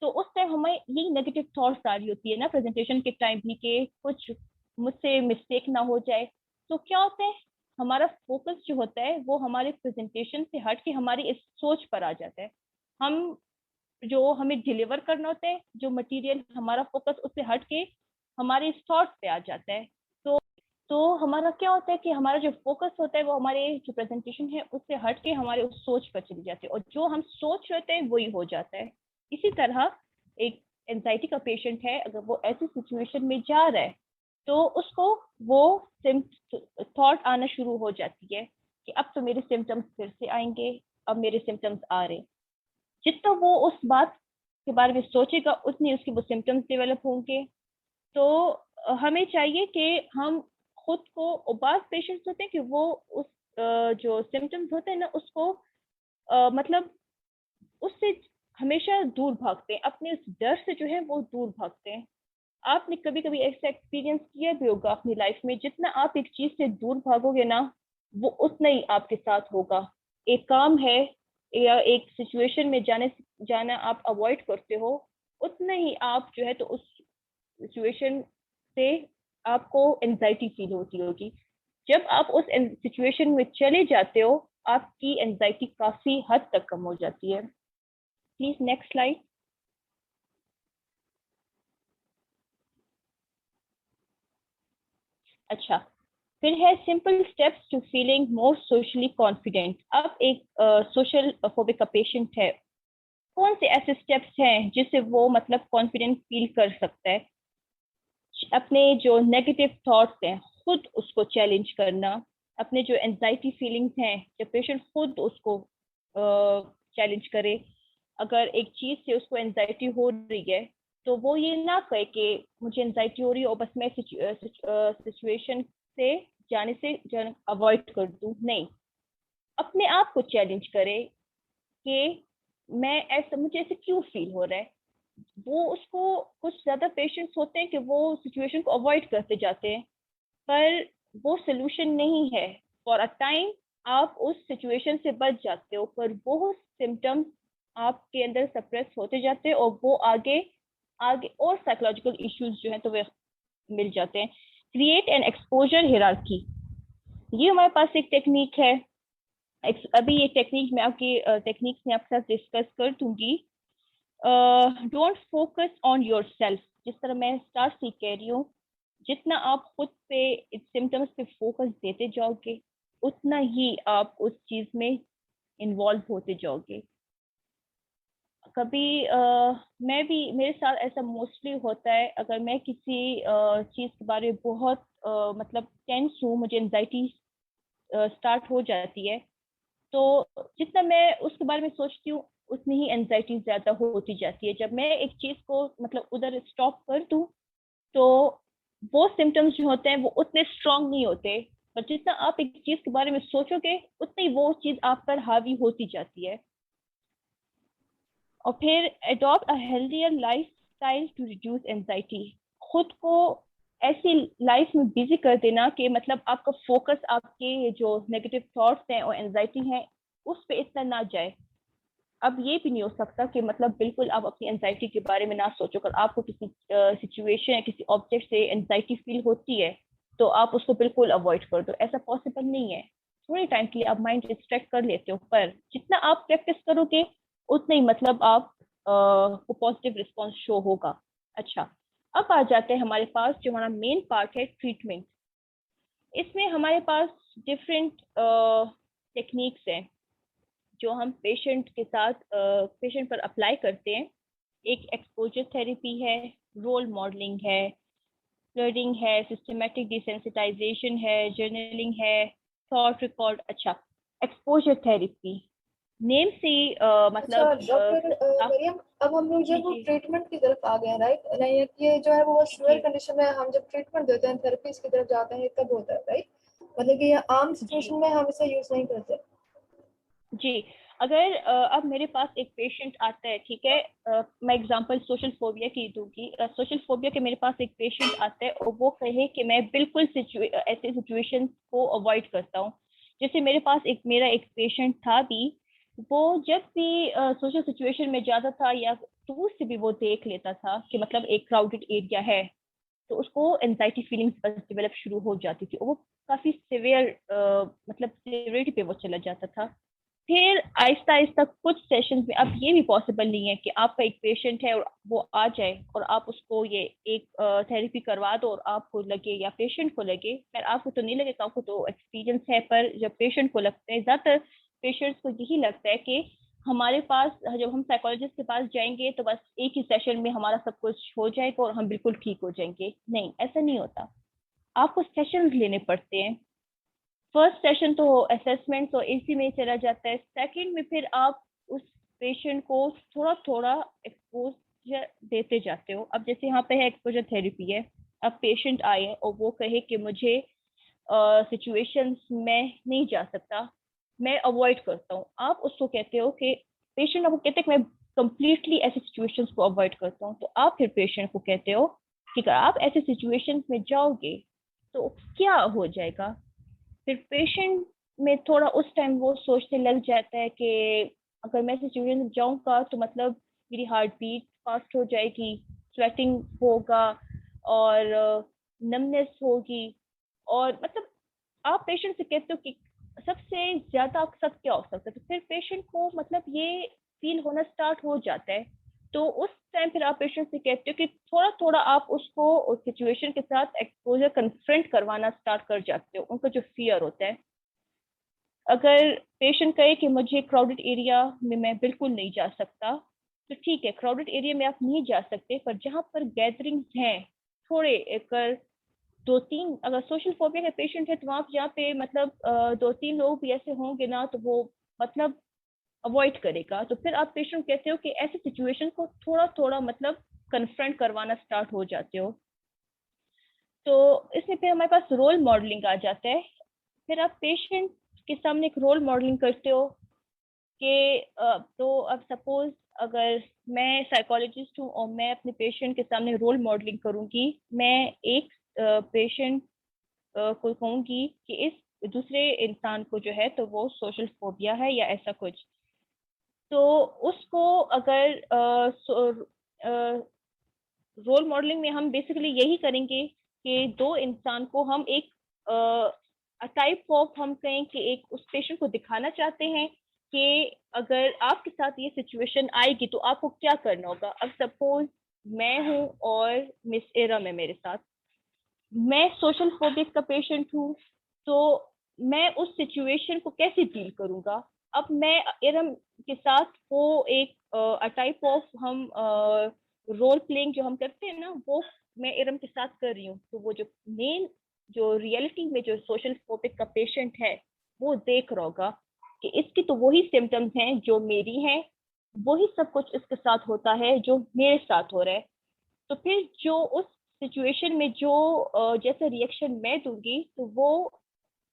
तो उस टाइम हमें यही नेगेटिव थॉट्स आ रही होती है ना प्रेजेंटेशन के टाइम भी, कि कुछ मुझसे मिस्टेक ना हो जाए। तो क्या होता है, हमारा फोकस जो होता है वो हमारे प्रेजेंटेशन से हट के हमारी इस सोच पर आ जाता है। हम जो हमें डिलीवर करना होता है जो मटेरियल, हमारा फोकस उससे हट के हमारे इस थॉट्स पे आ जाता है। तो हमारा क्या होता है कि हमारा जो फोकस होता है वो हमारे जो प्रेजेंटेशन है उससे हट के हमारे उस सोच पर चली जाती है, और जो हम सोच रहे थे वही हो जाता है। इसी तरह एक एंजाइटी का पेशेंट है, अगर वो ऐसी सिचुएशन में जा रहा है तो उसको वो थॉट आना शुरू हो जाती है कि अब तो मेरे सिम्टम्स फिर से आएंगे, अब मेरे सिम्टम्स आ रहे। जितना वो उस बात के बारे में सोचेगा उतनी उसकी वो सिम्टम्स डेवलप होंगे। तो हमें चाहिए कि हम खुद को, और बात पेशेंट्स होते हैं कि वो उस जो सिम्टम्स होते हैं ना उसको मतलब उससे हमेशा दूर भागते हैं, अपने उस डर से जो है वो दूर भागते हैं। आपने कभी कभी ऐसा एक्सपीरियंस किया भी होगा अपनी लाइफ में, जितना आप एक चीज से दूर भागोगे ना वो उतना ही आपके साथ होगा। एक काम है या एक सिचुएशन में जाना आप अवॉइड करते हो, उतना ही आप जो है तो उस सिचुएशन से आपको एंजाइटी फील होती होगी। जब आप उस सिचुएशन में चले जाते हो आपकी एंजाइटी काफी हद तक कम हो जाती है। Please next slide. अच्छा, फिर है simple steps to feeling more socially confident. अब एक सोशल फोबिक का पेशेंट है, कौन से ऐसे स्टेप्स हैं जिससे वो मतलब कॉन्फिडेंट फील कर सकता है? अपने जो नेगेटिव थॉट्स हैं खुद उसको चैलेंज करना, अपने जो एंजाइटी फीलिंग्स हैं जब पेशेंट खुद उसको चैलेंज करे। अगर एक चीज से उसको एंजाइटी हो रही है तो वो ये ना कहे कि मुझे एंजाइटी हो रही है और बस मैं सिचुएशन से जाने से अवॉइड कर दूं। नहीं, अपने आप को चैलेंज करे कि मैं ऐसा, मुझे ऐसे क्यों फील हो रहा है। वो उसको, कुछ ज्यादा पेशेंट्स होते हैं कि वो सिचुएशन को अवॉइड करते जाते हैं, पर वो सोल्यूशन नहीं है। फॉर अ टाइम आप उस सिचुएशन से बच जाते हो, पर वो सिम्टम्स आपके अंदर सप्रेस होते जाते हैं और वो आगे आगे और साइकोलॉजिकल इश्यूज जो हैं तो वे मिल जाते हैं। क्रिएट एन एक्सपोजर हियरार्की, ये हमारे पास एक टेक्निक है। अभी ये टेक्निक मैं आपकी टेक्निक्स में आपके साथ डिस्कस कर दूंगी। Don't focus on your self, जिस तरह मैं स्टार्ट से कह रही हूँ, जितना आप खुद पे सिम्टम्स पे फोकस देते जाओगे उतना ही आप उस चीज में इन्वॉल्व होते जाओगे। कभी मैं भी, मेरे साथ ऐसा मोस्टली होता है, अगर मैं किसी चीज के बारे में बहुत मतलब टेंस हूँ, मुझे एंजाइटी स्टार्ट हो जाती है, तो जितना मैं उसके बारे में सोचती हूँ उतनी ही एंजाइटी ज्यादा होती जाती है। जब मैं एक चीज को मतलब उधर स्टॉप कर दूं तो वो सिम्टम्स जो होते हैं वो उतने स्ट्रांग नहीं होते, पर जितना आप एक चीज के बारे में सोचोगे उतनी वो चीज आप पर हावी होती जाती है। और फिर adopt a healthier lifestyle to reduce anxiety, खुद को ऐसी लाइफ में बिजी कर देना कि मतलब आपका फोकस आपके जो नेगेटिव थॉट्स हैं और एंजाइटी हैं उस पर इतना ना जाए। अब ये भी नहीं हो सकता कि मतलब बिल्कुल आप अपनी एंजाइटी के बारे में ना सोचो। अगर आपको किसी सिचुएशन या किसी ऑब्जेक्ट से एंजाइटी फील होती है तो आप उसको बिल्कुल अवॉइड कर दो, ऐसा पॉसिबल नहीं है। थोड़े टाइम के लिए आप माइंड डिस्ट्रैक्ट कर लेते हो, पर जितना आप प्रैक्टिस करोगे उतना ही मतलब आप को पॉजिटिव रिस्पॉन्स शो होगा। अच्छा, अब आ जाते हैं हमारे पास जो हमारा मेन पार्ट है, ट्रीटमेंट। इसमें हमारे पास डिफरेंट टेक्निक्स हैं जो हम पेशेंट के साथ पेशेंट पर अप्लाई करते हैं। एक एक्सपोजर थेरेपी है, रोल मॉडलिंग है, फ्लडिंग है, सिस्टमेटिक डिसेंसिटाइजेशन है, जर्नलिंग है, थॉट रिकॉर्ड। अच्छा, एक्सपोजर थेरेपी नेम से अच्छा मतलब डॉक्टर आप मरियम, अब हम लोग जी जब जी ट्रीटमेंट की तरफ आ गए हैं, राइट, नहीं ये जो है वो सीवियर जी कंडीशन में हम जब ट्रीटमेंट देते हैं, थेरेपीज की तरफ जाते हैं, ये तब होता है, राइट? मतलब कि ये आम जी सिचुएशन में हम इसे यूज नहीं करते। जी। अगर अब मेरे पास एक पेशेंट आता है, ठीक है, मैं एग्जांपल सोशल फोबिया की दूंगी। सोशल फोबिया के मेरे पास एक पेशेंट आता है और वो कहे कि मैं बिल्कुल ऐसे सिचुएशन को अवॉइड करता हूँ। जैसे मेरे पास मेरा एक पेशेंट था भी, वो जब भी सोशल सिचुएशन में जाता था या दूर से भी वो देख लेता था कि मतलब एक क्राउडेड एरिया है, तो उसको एंजाइटी फीलिंग्स बस डेवलप शुरू हो जाती थी और वो काफी सिवियर मतलब सिवियरिटी पे वो चला जाता था। फिर आहिस्ता आहिस्ता कुछ सेशंस में, अब ये भी पॉसिबल नहीं है कि आपका एक पेशेंट है और वो आ जाए और आप उसको ये एक थेरेपी करवा दो और आपको लगे या पेशेंट को लगे, पर आपको तो नहीं लगेगा, आपको तो एक्सपीरियंस है, पर जब पेशेंट को लगता है, ज्यादातर पेशेंट्स को यही लगता है कि हमारे पास, जब हम साइकोलॉजिस्ट के पास जाएंगे तो बस एक ही सेशन में हमारा सब कुछ हो जाएगा और हम बिल्कुल ठीक हो जाएंगे। नहीं, ऐसा नहीं होता, आपको सेशंस लेने पड़ते हैं। फर्स्ट सेशन तो असेसमेंट तो इसी में चला जाता है। सेकंड में फिर आप उस पेशेंट को थोड़ा थोड़ा एक्सपोजर देते जाते हो। अब जैसे यहाँ पे है एक्सपोजर थेरेपी है, अब पेशेंट आए और वो कहे कि मुझे सिचुएशंस में नहीं जा सकता, मैं अवॉइड करता हूँ, आप उसको कहते हो कि पेशेंट आपको कहते हैं कि मैं कंप्लीटली ऐसे सिचुएशंस को अवॉइड करता हूँ, तो आप फिर पेशेंट को कहते हो कि अगर आप ऐसे सिचुएशंस में जाओगे तो क्या हो जाएगा। फिर पेशेंट में थोड़ा उस टाइम वो सोचने लग जाता है कि अगर मैं सिचुएशन में जाऊंगा तो मतलब मेरी हार्ट बीट फास्ट हो जाएगी, स्वेटिंग होगा और नमनेस होगी, और मतलब आप पेशेंट से कहते हो कि सबसे ज्यादा आपके साथ क्या हो सकता है, तो फिर पेशेंट को मतलब ये फील होना स्टार्ट हो जाता है तो उस टाइम फिर आप पेशेंट से कहते हो कि थोड़ा थोड़ा आप उसको उस सिचुएशन के साथ एक्सपोजर कन्फ्रंट करवाना स्टार्ट कर जाते हो, उनका जो फियर होता है। अगर पेशेंट कहे कि मुझे क्राउडेड एरिया में मैं बिल्कुल नहीं जा सकता, तो ठीक है, क्राउडेड एरिया में आप नहीं जा सकते, पर जहाँ पर गैदरिंग्स हैं थोड़े, अगर 2-3, अगर सोशल फोबिया के पेशेंट है तो वहाँ जहाँ पे मतलब 2-3 लोग भी ऐसे होंगे ना, तो वो मतलब अवॉइड करेगा। तो फिर आप पेशेंट कहते हो कि ऐसे सिचुएशन को थोड़ा थोड़ा मतलब कन्फ्रंट करवाना स्टार्ट हो जाते हो। तो इसमें फिर हमारे पास रोल मॉडलिंग आ जाता है। फिर आप पेशेंट के सामने एक रोल मॉडलिंग करते हो कि तो अब सपोज अगर मैं साइकोलॉजिस्ट हूँ और मैं अपने पेशेंट के सामने रोल मॉडलिंग करूंगी, मैं एक पेशेंट को कहूंगी कि इस दूसरे इंसान को जो है तो वो सोशल फोबिया है या ऐसा कुछ। तो उसको अगर रोल मॉडलिंग में हम बेसिकली यही करेंगे कि दो इंसान को हम एक टाइप ऑफ, हम कहें कि एक उस पेशेंट को दिखाना चाहते हैं कि अगर आपके साथ ये सिचुएशन आएगी तो आपको क्या करना होगा। अब सपोज मैं हूँ और मिस इरम है मेरे साथ, मैं सोशल फोबिक का पेशेंट हूँ, तो मैं उस सिचुएशन को कैसे डील करूंगा। अब मैं इरम के साथ वो एक टाइप ऑफ हम रोल प्लेइंग जो हम करते हैं ना, वो मैं इरम के साथ कर रही हूँ। तो वो जो मेन, जो रियलिटी में जो सोशल फोबिक का पेशेंट है, वो देख रहा होगा कि इसकी तो वही सिम्टम्स हैं जो मेरी हैं, वही सब कुछ इसके साथ होता है जो मेरे साथ हो रहा है। तो फिर जो उस सिचुएशन में जो जैसे रिएक्शन मैं दूंगी, तो वो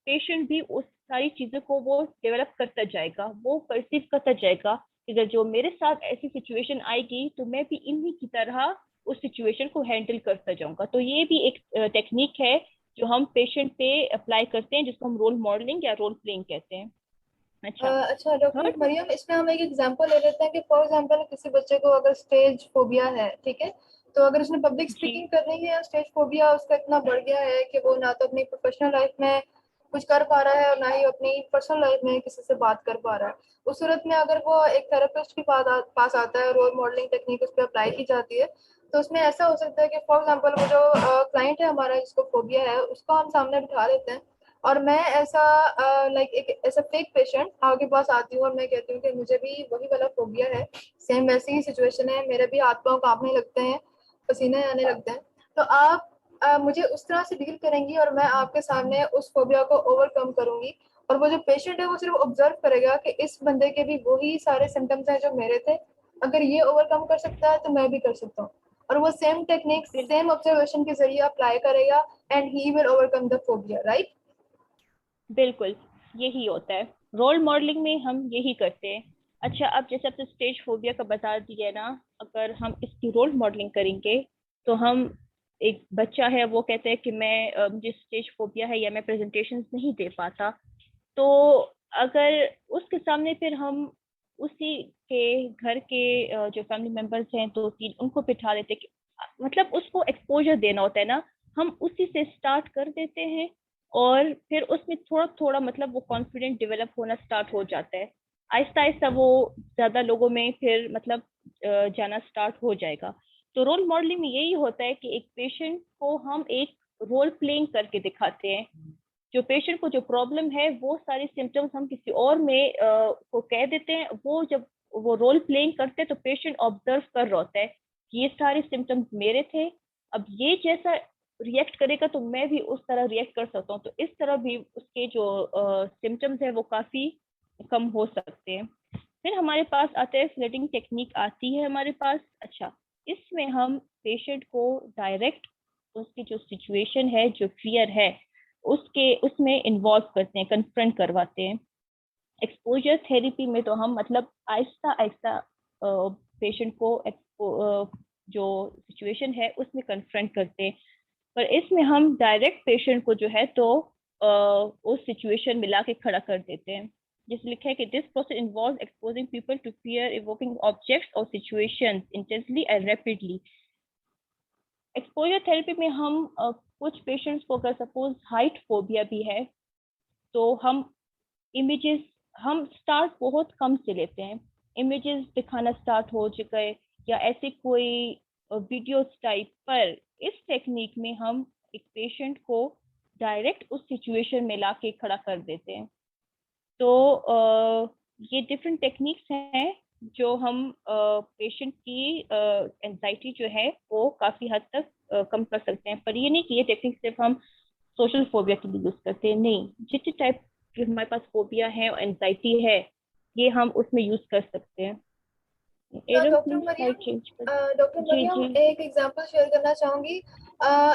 पेशेंट भी उस सारी चीजों को वो डेवलप करता जाएगा, वो परसीव करता जाएगा कि अगर जो मेरे साथ ऐसी सिचुएशन आएगी तो मैं भी इन्हीं की तरह उस सिचुएशन को हैंडल करता जाऊंगा। तो ये भी एक टेक्निक है जो हम पेशेंट पे अप्लाई करते हैं, जिसको हम रोल मॉडलिंग या रोल प्लेइंग कहते हैं। अच्छा, अच्छा डॉक्टर थर्ड। मरियम, इसमें हम एक एग्जांपल ले लेते हैं कि फॉर एग्जांपल किसी बच्चे को अगर स्टेज फोबिया है, ठीक है, तो अगर उसने पब्लिक जी स्पीकिंग करनी है, स्टेज फोबिया उसका इतना बढ़ गया है कि वो ना तो अपनी प्रोफेशनल लाइफ में कुछ कर पा रहा है और ना ही अपनी पर्सनल लाइफ में किसी से बात कर पा रहा है। उस सूरत में अगर वो एक थेरेपिस्ट के पास आता है, रोल मॉडलिंग टेक्निक उस पर अप्लाई की जाती है, तो उसमें ऐसा हो सकता है कि फॉर एग्जाम्पल वो जो क्लाइंट है हमारा जिसको फोबिया है, उसको हम सामने बिठा लेते हैं और मैं ऐसा लाइक एक ऐसा फेक पेशेंट आपके पास आती हूँ और मैं कहती हूँ कि मुझे भी वही वाला फोबिया है, सेम वैसी ही सिचुएशन है, मेरे भी हाथ पांव कांपने लगते हैं, पसीने आने लगते हैं। तो आप मुझे उस तरह से डील करेंगी और मैं आपके सामने उस फोबिया को ओवरकम करूंगी, और वो जो पेशेंट है वो सिर्फ ऑब्जर्व करेगा कि इस बंदे के भी वही सारे सिम्टम्स हैं जो मेरे थे, अगर ये ओवरकम कर सकता है तो मैं भी कर सकता हूँ। और वो सेम टेक्निक सेम ऑब्जर्वेशन के जरिए अप्लाई करेगा and he will overcome the phobia, right? बिल्कुल, यही होता है रोल मॉडलिंग में, हम यही करते हैं। अच्छा, अब जैसे आपने स्टेज फोबिया का बता दिया ना, अगर हम इसकी रोल मॉडलिंग करेंगे तो हम, एक बच्चा है वो कहता है कि मैं मुझे स्टेज फोबिया है या मैं प्रेजेंटेशंस नहीं दे पाता, तो अगर उसके सामने फिर हम उसी के घर के जो फैमिली मेंबर्स हैं 2-3, उनको बिठा देते कि मतलब उसको एक्सपोजर देना होता है ना, हम उसी से स्टार्ट कर देते हैं और फिर उसमें थोड़ा थोड़ा मतलब वो कॉन्फिडेंट डेवलप होना स्टार्ट हो जाता है। आहिस्ता आहिस्ता वो ज्यादा लोगों में फिर मतलब जाना स्टार्ट हो जाएगा। तो रोल मॉडलिंग में यही होता है कि एक पेशेंट को हम एक रोल प्लेइंग करके दिखाते हैं। जो पेशेंट को जो प्रॉब्लम है वो सारे सिम्टम्स हम किसी और में को कह देते हैं। वो जब वो रोल प्लेइंग करते हैं तो पेशेंट ऑब्जर्व कर रहा होता है कि ये सारे सिम्टम्स मेरे थे, अब ये जैसा रिएक्ट करेगा तो मैं भी उस तरह रिएक्ट कर सकता हूँ। तो इस तरह भी उसके जो सिम्टम्स है वो काफी कम हो सकते हैं। फिर हमारे पास आता है फ्लडिंग टेक्निक आती है हमारे पास। अच्छा, इसमें हम पेशेंट को डायरेक्ट उसकी जो सिचुएशन है, जो फियर है, उसके उसमें इन्वॉल्व करते हैं, कन्फ्रंट करवाते हैं। एक्सपोजर थेरेपी में तो हम मतलब आहिस्ता आहिस्ता पेशेंट को जो सिचुएशन है उसमें कन्फ्रंट करते हैं। पर इसमें हम डायरेक्ट पेशेंट को जो है तो उस सिचुएशन में ला के खड़ा कर देते हैं। जिसमें लिखा है कि this process involve exposing people to fear evoking objects और situations intensely and rapidly. Exposure therapy में हम कुछ पेशेंट्स को, अगर सपोज हाइट फोबिया भी है, तो हम इमेजेस, हम स्टार्ट बहुत कम से लेते हैं, इमेजेस दिखाना स्टार्ट हो गए या ऐसे कोई वीडियोस टाइप पर इस टेक्निक में हम एक पेशेंट को डायरेक्ट उस सिचुएशन में लाके खड़ा कर देते हैं। तो ये डिफरेंट टेक्निक्स हैं जो हम पेशेंट की एंजाइटी जो है वो काफ़ी हद तक कम कर सकते हैं। पर ये नहीं कि ये टेक्निक सिर्फ हम सोशल फोबिया के लिए यूज करते हैं, नहीं, जितने टाइप की हमारे पास फोबिया है और एंजाइटी है ये हम उसमें यूज कर सकते हैं। एरम doctor please Mariam, slide change कर। डॉक्टर जी मरियम, जी एक एग्जांपल शेयर करना चाहूंगी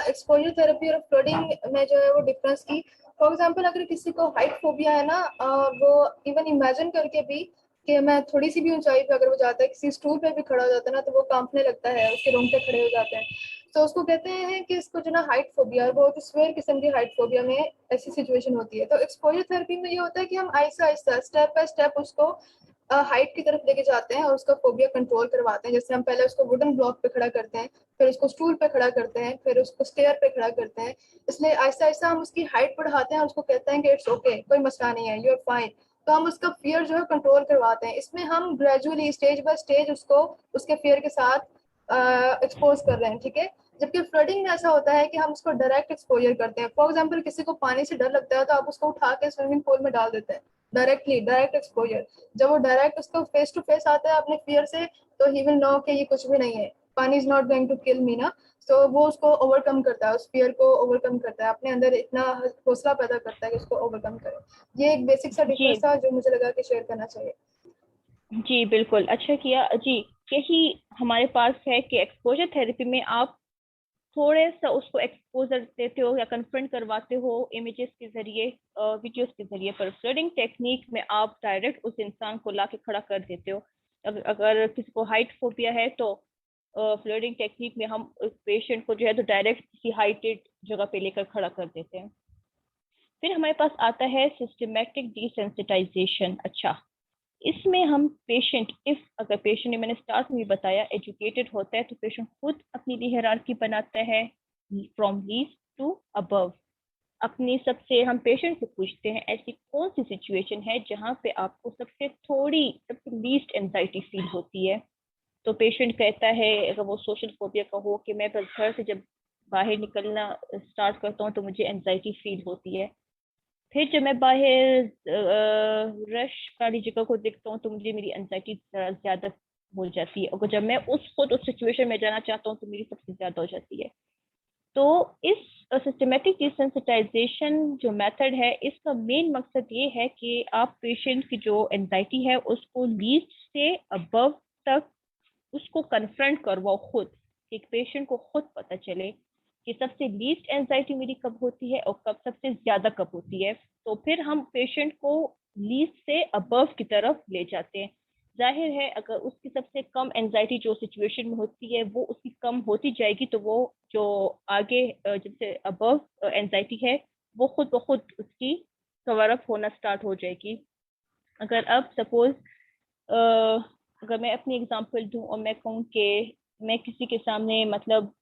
एक्सपोजर थेरेपी और फ्लडिंग में जो है वो डिफरेंस की। फॉर एग्जांपल अगर किसी को हाइट फोबिया है ना, वो इवन इमेजिन करके भी कि मैं थोड़ी सी भी ऊंचाई पे अगर वो जाता है, किसी स्टूल पे भी खड़ा हो जाता है ना, तो वो कांपने लगता है, उसके रोंगटे खड़े हो जाते हैं। तो उसको कहते हैं कि इसको जो ना हाइट फोबिया, बहुत स्वेयर किस्म की हाइट फोबिया में ऐसी सिचुएशन होती है। तो एक्सपोजर थेरेपी में ये होता है कि हम Aahista Aahista step by step उसको हाइट की तरफ लेके जाते हैं और उसका फोबिया कंट्रोल करवाते हैं। जैसे हम पहले उसको वुडन ब्लॉक पे खड़ा करते हैं, फिर उसको स्टूल पे खड़ा करते हैं, फिर उसको स्टेयर पे खड़ा करते हैं। इसलिए आहिस्ता आहिस्ता हम उसकी हाइट बढ़ाते हैं और उसको कहते हैं कि इट्स ओके, कोई मसला नहीं है, यू आर फाइन। तो हम उसका फियर जो है कंट्रोल करवाते हैं। इसमें हम ग्रेजुअली स्टेज बाय स्टेज उसको उसके फियर के साथ एक्सपोज कर रहे हैं, ठीक है। जबकि फ्लडिंग में ऐसा होता है कि हम उसको डायरेक्ट एक्सपोजर करते हैं। फॉर एग्जाम्पल किसी को पानी से डर लगता है तो आप उसको उठा के स्विमिंग पूल में डाल देते हैं, डायरेक्टली डायरेक्ट एक्सपोजर। जब वो डायरेक्ट उसको फेस टू फेस आता है अपने फियर से, तो ही विल नो कि ये कुछ भी नहीं है, pani is not going to kill me ना। तो वो उसको ओवरकम करता है, उस फियर को ओवरकम करता है, अपने अंदर इतना हौसला पैदा करता है कि उसको ओवरकम करे। ये एक बेसिक सा जी डिफरेंस था जो मुझे लगा कि शेयर करना चाहिए। जी बिल्कुल, अच्छा किया जी। यही हमारे पास है कि एक्सपोजर थेरेपी में आप थोड़े सा उसको एक्सपोजर देते हो या कन्फ्रंट करवाते हो इमेजेस के जरिए, वीडियोस के जरिए। पर फ्लडिंग टेक्निक में आप डायरेक्ट उस इंसान को लाके खड़ा कर देते हो। अगर किसी को हाइट फोबिया है तो फ्लडिंग टेक्निक में हम उस पेशेंट को जो है तो डायरेक्ट किसी हाइटेड जगह पे लेकर खड़ा कर देते हैं। फिर हमारे पास आता है सिस्टमेटिक डिसेंसिटाइजेशन। अच्छा, इसमें हम पेशेंट, इफ अगर पेशेंट ने, मैंने स्टार्ट में भी बताया, एजुकेटेड होता है तो पेशेंट खुद अपनी लिए हायरार्की बनाता है फ्रॉम लीस्ट टू अबव। अपनी सबसे, हम पेशेंट से पूछते हैं ऐसी कौन सी सिचुएशन है जहाँ पे आपको सबसे लीस्ट एंजाइटी फील होती है। तो पेशेंट कहता है, अगर वो सोशल फोबिया का हो, कि मैं बस घर से जब बाहर निकलना स्टार्ट करता हूँ तो मुझे एंजाइटी फील होती है। फिर जब मैं बाहर रश वाली जगह को देखता हूँ तो मुझे मेरी एंजाइटी ज्यादा हो जाती है, और जब मैं उस सिचुएशन में जाना चाहता हूँ तो मेरी सबसे ज्यादा हो जाती है। तो इस सिस्टमेटिक डिसेंसिटाइजेशन जो मेथड है, इसका मेन मकसद ये है कि आप पेशेंट की जो एंजाइटी है उसको लीस्ट से अबव तक उसको कन्फ्रंट करवाओ खुद। एक पेशेंट को खुद पता चले कि सबसे लीस्ट एंजाइटी मेरी कब होती है और कब सबसे ज्यादा कब होती है। तो फिर हम पेशेंट को लीस्ट से अबव की तरफ ले जाते हैं। जाहिर है अगर उसकी सबसे कम एंजाइटी जो सिचुएशन में होती है वो उसकी कम होती जाएगी तो वो जो आगे जैसे अबव एंजाइटी है वो खुद ब खुद उसकी कवर अप होना स्टार्ट हो जाएगी। अगर अब सपोज अगर मैं अपनी एग्जांपल दूं और मैं कहूँ कि मैं किसी के सामने मतलब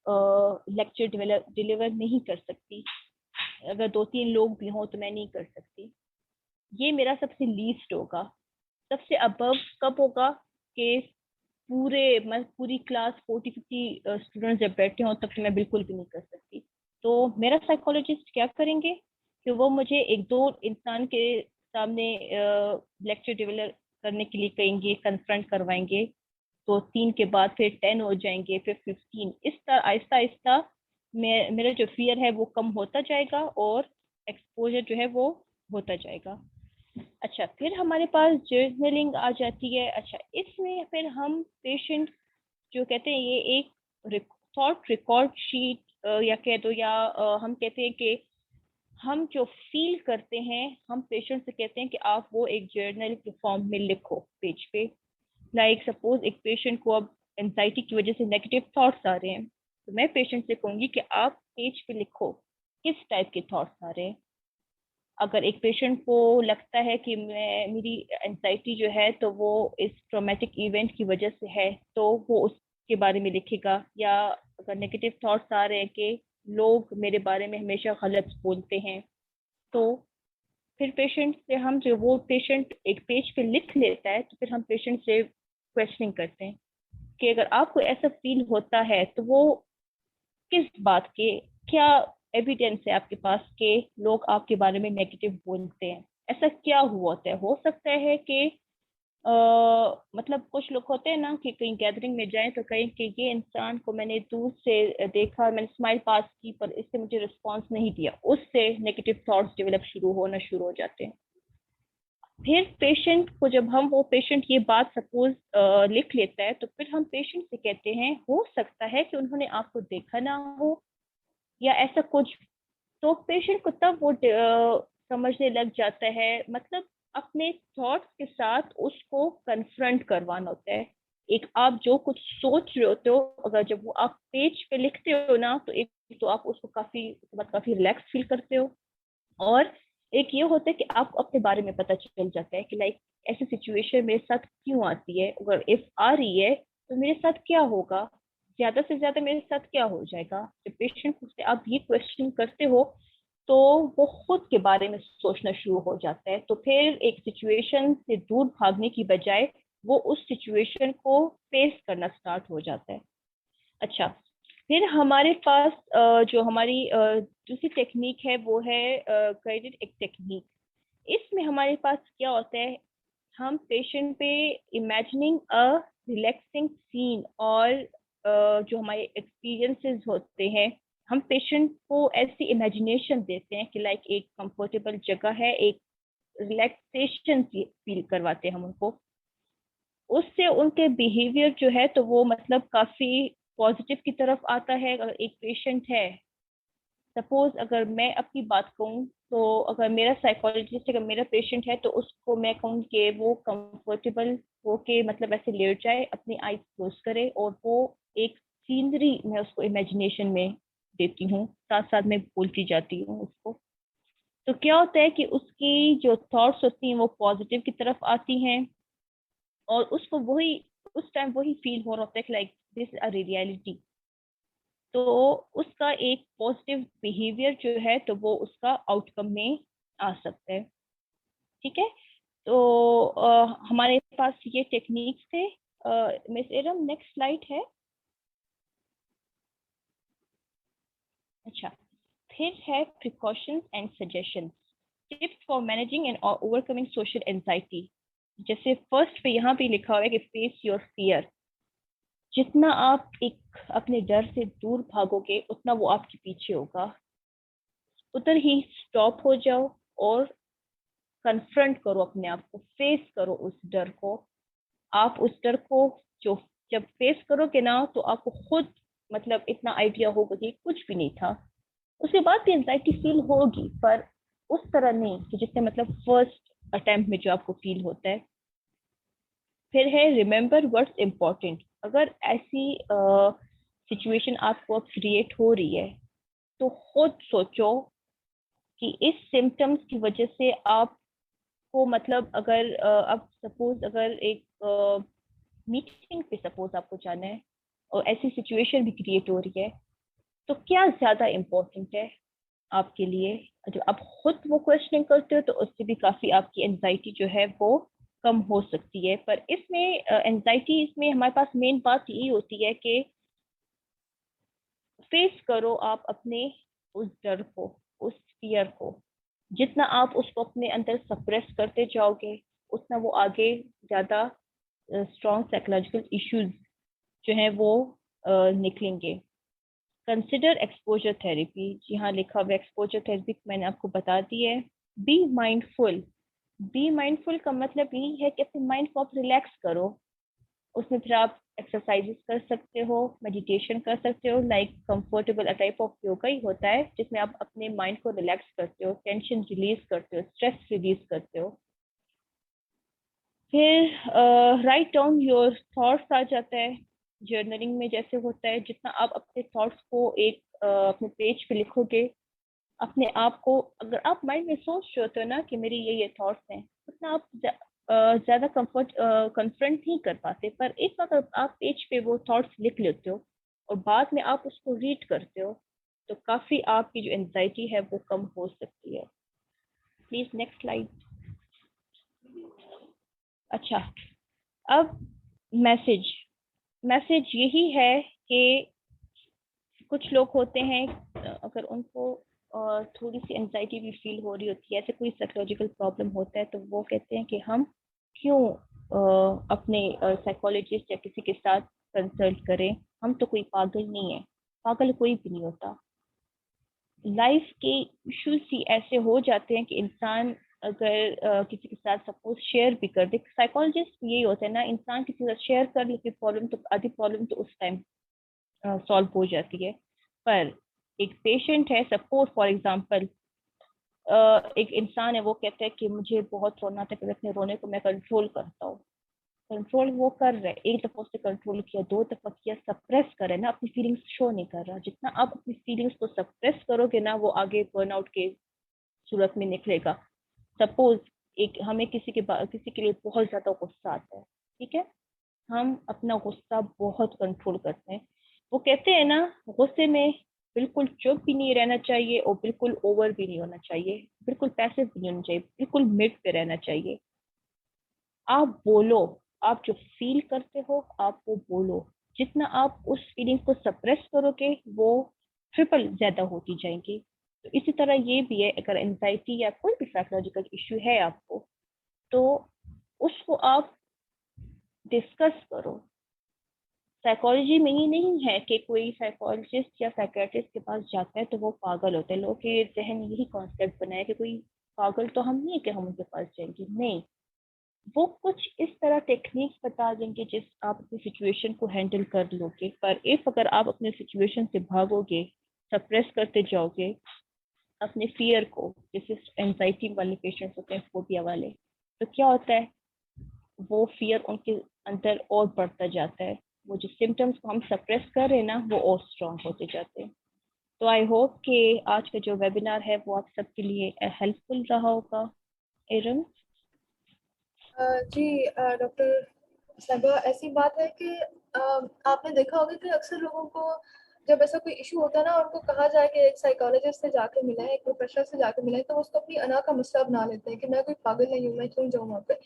लेक्चर डिलीवर नहीं कर सकती, अगर 2-3 लोग भी हों तो मैं नहीं कर सकती, ये मेरा सबसे लीस्ट होगा। सबसे अबव कब होगा कि पूरी क्लास 40-50 स्टूडेंट जब बैठे हों, तब तो मैं बिल्कुल भी नहीं कर सकती। तो मेरा साइकोलॉजिस्ट क्या करेंगे कि वो मुझे 1-2 इंसान के सामने लेक्चर डिलीवर करने के लिए कहेंगे, कन्फ्रंट करवाएंगे। तो 3 के बाद फिर 10 हो जाएंगे, फिर 15। इस तरह आहिस्ता आहिस्ता मेरा जो फियर है वो कम होता जाएगा और एक्सपोजर जो है वो होता जाएगा। अच्छा, फिर हमारे पास जर्नलिंग आ जाती है। अच्छा, इसमें फिर हम पेशेंट जो कहते हैं, ये एक थॉट रिकॉर्ड शीट या कह दो, या हम कहते हैं कि हम जो फील करते हैं, हम पेशेंट से कहते हैं कि आप वो एक जर्नल के फॉर्म में लिखो पेज पे। लाइक सपोज एक पेशेंट को अब एंजाइटी की वजह से नेगेटिव थॉट्स आ रहे हैं, तो मैं पेशेंट से कहूंगी कि आप पेज पे लिखो किस टाइप के थॉट्स आ रहे हैं। अगर एक पेशेंट को लगता है कि मेरी एंजाइटी जो है तो वो इस ट्रॉमेटिक इवेंट की वजह से है, तो वो उसके बारे में लिखेगा। या अगर नेगेटिव थॉट्स आ रहे हैं कि लोग मेरे बारे में हमेशा गलत बोलते हैं, तो फिर पेशेंट से हम, जो वो पेशेंट एक पेज पे लिख लेता है, तो फिर हम पेशेंट से क्वेश्चनिंग करते हैं कि अगर आपको ऐसा फील होता है तो वो किस बात के, क्या एविडेंस है आपके पास कि लोग आपके बारे में नेगेटिव बोलते हैं? ऐसा क्या हुआ होता है? हो सकता है कि मतलब कुछ लोग होते हैं ना कि कहीं गैदरिंग में जाएं तो कहें कि ये इंसान को मैंने दूर से देखा, मैंने स्माइल पास की पर इससे मुझे रिस्पांस नहीं दिया, उससे नेगेटिव थॉट्स डेवलप शुरू हो जाते हैं। फिर पेशेंट को, जब हम वो पेशेंट ये बात सपोज लिख लेता है, तो फिर हम पेशेंट से कहते हैं हो सकता है कि उन्होंने आपको देखा ना हो या ऐसा कुछ। तो पेशेंट को तब वो समझने लग जाता है, मतलब अपने थॉट्स के साथ उसको कन्फ्रंट करवाना होता है। एक आप जो कुछ सोच रहे होते हो, अगर जब वो आप पेज पे लिखते हो ना, तो एक तो आप उसको काफी रिलैक्स फील करते हो, और एक ये होता है कि आपको अपने बारे में पता चल जाता है कि लाइक ऐसी सिचुएशन मेरे साथ क्यों आती है, अगर इफ आ रही है तो मेरे साथ क्या होगा, ज्यादा से ज्यादा मेरे साथ क्या हो जाएगा। जब पेशेंट से आप ये क्वेश्चन करते हो तो वो खुद के बारे में सोचना शुरू हो जाता है, तो फिर एक सिचुएशन से दूर भागने की बजाय वो उस सिचुएशन को फेस करना स्टार्ट हो जाता है। अच्छा, फिर हमारे पास जो हमारी दूसरी टेक्निक है वो है गाइडेड एक टेक्निक। इसमें हमारे पास क्या होता है, हम पेशेंट पे इमेजिनिंग अ रिलैक्सिंग सीन और जो हमारे एक्सपीरियंसेस होते हैं, हम पेशेंट को ऐसी इमेजिनेशन देते हैं कि लाइक एक कंफर्टेबल जगह है, एक रिलैक्सेशन फील करवाते हैं हम उनको। उससे उनके बिहेवियर जो है तो वो मतलब काफी पॉजिटिव की तरफ आता है। अगर एक पेशेंट है, सपोज अगर मैं अपनी बात कहूँ, तो अगर मेरा साइकोलॉजिस्ट अगर मेरा पेशेंट है तो उसको मैं कहूँ कि वो कंफर्टेबल हो के मतलब ऐसे लेट जाए, अपनी आईज क्लोज करे, और वो एक सीनरी मैं उसको इमेजिनेशन में देती हूँ, साथ साथ में बोलती जाती हूँ उसको। तो क्या होता है कि उसकी जो थॉट्स होती हैं वो पॉजिटिव की तरफ आती हैं, और उसको वही उस टाइम वही फील हो रहा होता है कि लाइक दिस अ रियलिटी। तो उसका एक पॉजिटिव बिहेवियर जो है तो वो उसका आउटकम में आ सकता है। ठीक है, तो हमारे पास ये टेक्निक्स थे। मिस एरम, नेक्स्ट स्लाइड है। अच्छा, फिर है precautions and suggestions, tips for managing and overcoming social anxiety. जैसे फर्स्ट पे यहाँ पे लिखा हुआ है कि फेस योर फियर। जितना आप एक अपने डर से दूर भागोगे उतना वो आपके पीछे होगा। उधर ही स्टॉप हो जाओ और कन्फ्रंट करो अपने आप को, फेस करो उस डर को। आप उस डर को जो जब फेस करोगे ना तो आपको खुद मतलब इतना आइडिया होगा कि कुछ भी नहीं था। उसके बाद भी एंजाइटी फील होगी पर उस तरह नहीं कि जिससे मतलब फर्स्ट अटेम्प्ट में जो आपको फील होता है। फिर है रिमेंबर व्हाट्स इम्पोर्टेंट। अगर ऐसी सिचुएशन आपको अब क्रिएट हो रही है तो खुद सोचो कि इस सिम्टम्स की वजह से आपको मतलब अगर अब सपोज अगर एक मीटिंग पे सपोज आपको जाना है और ऐसी सिचुएशन भी क्रिएट हो रही है, तो क्या ज्यादा इम्पोर्टेंट है आपके लिए? जब आप खुद वो क्वेश्चनिंग करते हो तो उससे भी काफी आपकी एंजाइटी जो है वो कम हो सकती है। पर इसमें एंजाइटी इसमें हमारे पास मेन बात यही होती है कि फेस करो आप अपने उस डर को, उस फियर को। जितना आप उसको अपने अंदर सप्रेस करते जाओगे उतना वो आगे ज्यादा स्ट्रॉन्ग साइकोलॉजिकल इश्यूज जो हैं वो निकलेंगे। Consider exposure therapy. जी हाँ, लिखा हुआ एक्सपोजर थेरेपी मैंने आपको बता दी है। Be mindful. बी माइंडफुल का मतलब यही है कि अपने माइंड को आप रिलैक्स करो। उसमें फिर आप एक्सरसाइजेस कर सकते हो, मेडिटेशन कर सकते हो, like comfortable type of yoga ही होता है जिसमें आप अपने माइंड को रिलैक्स करते हो, टेंशन रिलीज करते हो, स्ट्रेस रिलीज करते हो। फिर राइट डाउन योर थॉट्स आ जाता है। जर्नलिंग में जैसे होता है, जितना आप अपने थॉट्स को एक अपने पेज पे लिखोगे, अपने आप को अगर आप माइंड में सोच रहे होते हो ना कि मेरी ये थॉट्स हैं, उतना आप ज्यादा कंफर्ट कन्फ्रंट नहीं कर पाते। पर एक बार अगर आप पेज पे वो थॉट्स लिख लेते हो और बाद में आप उसको रीड करते हो तो काफी आपकी जो एंजाइटी है वो कम हो सकती है। Please next slide. अच्छा, अब मैसेज। मैसेज यही है कि कुछ लोग होते हैं, अगर उनको थोड़ी सी एंजाइटी भी फील हो रही होती है, ऐसे कोई साइकोलॉजिकल प्रॉब्लम होता है, तो वो कहते हैं कि हम क्यों अपने साइकोलॉजिस्ट या किसी के साथ कंसल्ट करें, हम तो कोई पागल नहीं है। पागल कोई भी नहीं होता। लाइफ के इश्यूज ही ऐसे हो जाते हैं कि इंसान अगर किसी के साथ सपोज शेयर भी कर दे, साइकोलॉजिस्ट यही होता है ना, इंसान किसी के साथ शेयर कर ले प्रॉब्लम, तो आधी प्रॉब्लम तो उस टाइम सॉल्व हो जाती है। पर एक पेशेंट है, सपोज फॉर एग्जांपल एक इंसान है, वो कहता है कि मुझे बहुत रोना आता है, अपने रोने को मैं कंट्रोल करता हूँ। कंट्रोल वो कर रहे, एक दफा उसने कंट्रोल किया, दो दफा किया, सप्रेस करे ना, अपनी फीलिंग्स शो नहीं कर रहा। जितना आप अपनी फीलिंग्स को सप्रेस करोगे ना, वो आगे बर्नआउट के सूरत में निकलेगा। सपोज एक हमें किसी के लिए बहुत ज्यादा गुस्सा आता है, ठीक है, हम अपना गुस्सा बहुत कंट्रोल करते हैं। वो कहते हैं ना, गुस्से में बिल्कुल चुप भी नहीं रहना चाहिए और बिल्कुल ओवर भी नहीं होना चाहिए, बिल्कुल पैसिव भी नहीं होना चाहिए, बिल्कुल मिड पे रहना चाहिए। आप बोलो, आप जो फील करते हो आप वो बोलो। जितना आप उस फीलिंग को सप्रेस करोगे, वो ट्रिपल ज्यादा होती जाएंगी। तो इसी तरह ये भी है, अगर एंजाइटी या कोई भी साइकोलॉजिकल इश्यू है आपको, तो उसको आप डिस्कस करो। साइकोलॉजी में ही नहीं है कि कोई साइकोलॉजिस्ट या साइकेट्रिस्ट के पास जाता है तो वो पागल होता है। लोगों के जहन में यही कॉन्सेप्ट बना है कि कोई पागल तो हम नहीं है कि हम उनके पास जाएंगे, नहीं। वो कुछ इस तरह टेक्निक्स बता देंगे जिस आप अपनी सिचुएशन को हैंडल कर लोगे। पर इफ अगर आप अपने सिचुएशन से भागोगे, सप्रेस करते जाओगे अपने फियर को, जैसे एंजाइटी वाले पेशेंट्स होते हैं, फोबिया वाले, तो क्या होता है, वो फियर उनके अंदर और बढ़ता जाता है। वो जो सिम्टम्स को हम सप्रेस कर रहे हैं ना, वो और स्ट्रॉन्ग होते जाते हैं। तो आई होप कि आज का जो वेबिनार है वो आप सबके लिए हेल्पफुल रहा होगा। एरम। जी डॉक्टर साहबा, ऐसी बात है कि आपने देखा होगा कि अक्सर लोगों को जब ऐसा कोई इशू होता है ना, उनको कहा जाए कि एक साइकोलॉजिस्ट से जाके मिले, एक प्रोफेशनल से जाके मिले, तो उसको अपनी अना का मसला बना लेते हैं कि मैं कोई पागल नहीं हूँ, मैं क्यों जाऊँ वहाँ पे।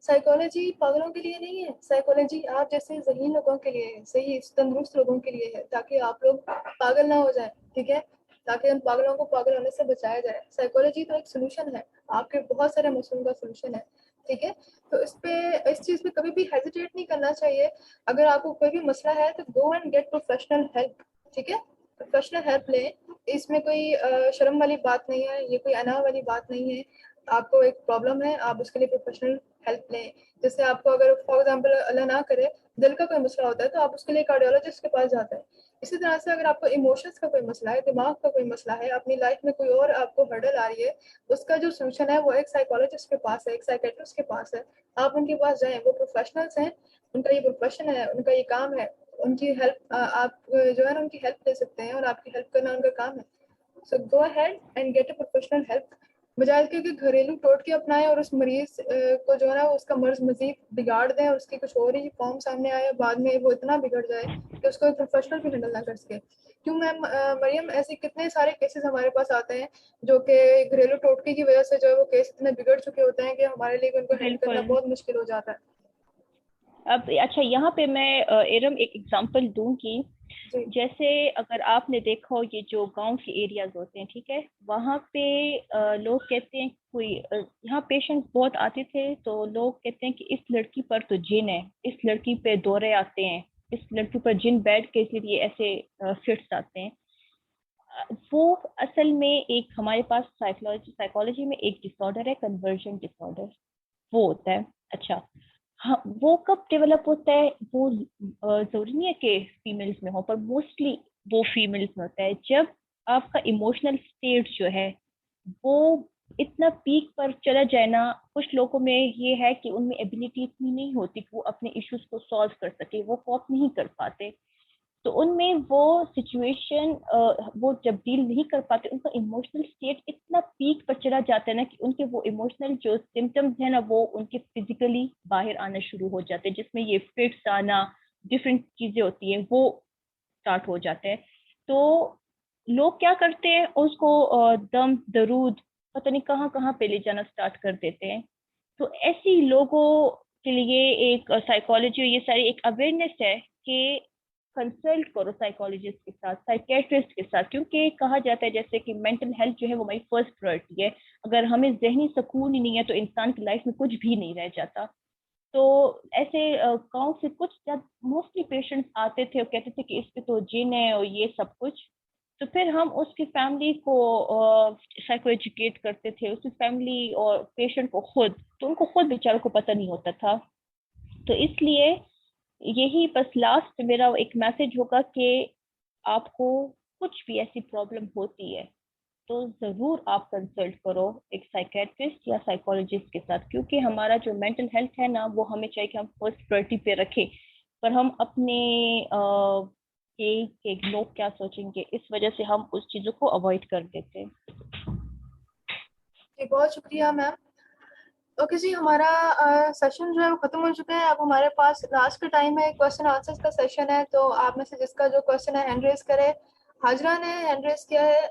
साइकोलॉजी पागलों के लिए नहीं है, साइकोलॉजी आप जैसे ज़हीन लोगों के लिए है, सही तंदुरुस्त लोगों के लिए है, ताकि आप लोग पागल ना हो जाए, ठीक है, ताकि उन पागलों को पागल होने से बचाया जाए। साइकोलॉजी तो एक सोल्यूशन है, आपके बहुत सारे मसलों का सोल्यूशन है, ठीक है। तो इस चीज़ पे कभी भी हेजिटेट नहीं करना चाहिए। अगर आपको कोई भी मसला है तो go and get professional help, ठीक है, प्रोफेशनल हेल्प लें। इसमें कोई शर्म वाली बात नहीं है, ये कोई अनाह वाली बात नहीं है। आपको एक प्रॉब्लम है, आप उसके लिए प्रोफेशनल हेल्प लें। जैसे आपको अगर फॉर एग्जांपल अल्लाह ना करे दिल का कोई मसला होता है, तो आप उसके लिए कार्डियोलॉजिस्ट के पास जाते हैं। इसी तरह से अगर आपको इमोशंस का कोई मसला है, दिमाग का कोई मसला है, अपनी लाइफ में कोई और आपको हर्डल आ रही है, उसका जो सोल्यूशन है वो एक साइकोलॉजिस्ट के पास है, एक साइकेट्रिस्ट के पास है। आप उनके पास जाएं, वो प्रोफेशनल्स हैं, उनका ये प्रोफेशन है, उनका ये काम है। उनकी हेल्प आप जो है ना, उनकी हेल्प ले सकते हैं, और आपकी हेल्प करना उनका काम है। So go ahead and get a professional help, बजाय इसके कि घरेलू टोटके अपनाएं और उस मरीज को जो है ना, उसका मर्ज मजीद बिगाड़ दें और उसकी कुछ और ही फॉर्म सामने आए, बाद में वो इतना बिगड़ जाए कि उसको एक प्रोफेशनल भी हैंडल ना कर सके। क्यों मैम मरियम, ऐसे कितने सारे केसेस हमारे पास आते हैं जो कि घरेलू टोटके की वजह से जो है वो केस इतने बिगड़ चुके होते हैं कि हमारे लिए उनको हैंडल करना बिल्कुल। बहुत मुश्किल हो जाता है। अब अच्छा, यहाँ पे मैं एरम एक एग्जांपल दूंगी। जी जैसे अगर आपने देखा हो, ये जो गांव के एरियाज होते हैं, ठीक है, वहाँ पे लोग कहते हैं कोई यहाँ पेशेंट्स बहुत आते थे, तो लोग कहते हैं कि इस लड़की पर तो जिन है, इस लड़की पे दौरे आते हैं, इस लड़की पर जिन बैठ के इसलिए ऐसे फिट्स आते हैं। वो असल में एक हमारे पास साइकोलॉजी में एक डिसऑर्डर है, कन्वर्जन डिसऑर्डर, वो होता है। अच्छा, हाँ, वो कब डेवलप होता है, वो जरूरी नहीं है कि फीमेल्स में हो, पर मोस्टली वो फीमेल्स में होता है। जब आपका इमोशनल स्टेट जो है वो इतना पीक पर चला जाए ना, कुछ लोगों में ये है कि उनमें एबिलिटी इतनी नहीं होती कि वो अपने इश्यूज को सॉल्व कर सके, वो कॉप नहीं कर पाते। तो उनमें वो सिचुएशन वो जब डील नहीं कर पाते, उनका इमोशनल स्टेट इतना पीक पर चला जाता है ना कि उनके वो इमोशनल जो सिम्टम्स है ना, वो उनके फिजिकली बाहर आना शुरू हो जाते हैं, जिसमें ये फिट्स आना, डिफरेंट चीजें होती हैं, वो स्टार्ट हो जाते हैं। तो लोग क्या करते हैं, उसको दम दरूद पता नहीं कहाँ कहाँ पे ले जाना स्टार्ट कर देते हैं। तो ऐसी लोगों के लिए एक साइकोलॉजी, ये सारी एक अवेयरनेस है कि कंसल्ट करो साइकोलॉजिस्ट के साथ, साइकेट्रिस्ट के साथ, क्योंकि कहा जाता है जैसे कि मेंटल हेल्थ जो है वो हमारी फर्स्ट प्रायोरिटी है। अगर हमें जहनी सुकून ही नहीं है तो इंसान की लाइफ में कुछ भी नहीं रह जाता। तो ऐसे गाँव से कुछ जब मोस्टली पेशेंट्स आते थे और कहते थे कि इस पे तो जिन है और ये सब कुछ, तो फिर हम उसकी फैमिली को साइको एजुकेट करते थे, उसकी फैमिली और पेशेंट को खुद, तो उनको खुद बेचारों को पता नहीं होता था। तो इसलिए यही बस लास्ट मेरा एक मैसेज होगा कि आपको कुछ भी ऐसी प्रॉब्लम होती है तो जरूर आप कंसल्ट करो एक साइकेट्रिस्ट या साइकोलॉजिस्ट के साथ, क्योंकि हमारा जो मेंटल हेल्थ है ना वो हमें चाहिए कि हम फर्स्ट प्रायोरिटी पे रखें। पर हम अपने कि लोग क्या सोचेंगे इस वजह से हम उस चीजों को अवॉइड कर देते हैं। जी बहुत शुक्रिया मैम। ओके जी, हमारा सेशन जो है वो खत्म हो चुका है। अब हमारे पास लास्ट का टाइम है, क्वेश्चन आंसर्स का सेशन है। तो आप में से जिसका जो क्वेश्चन है हैंड रेज करे। हाजरा ने हैंड रेज किया है।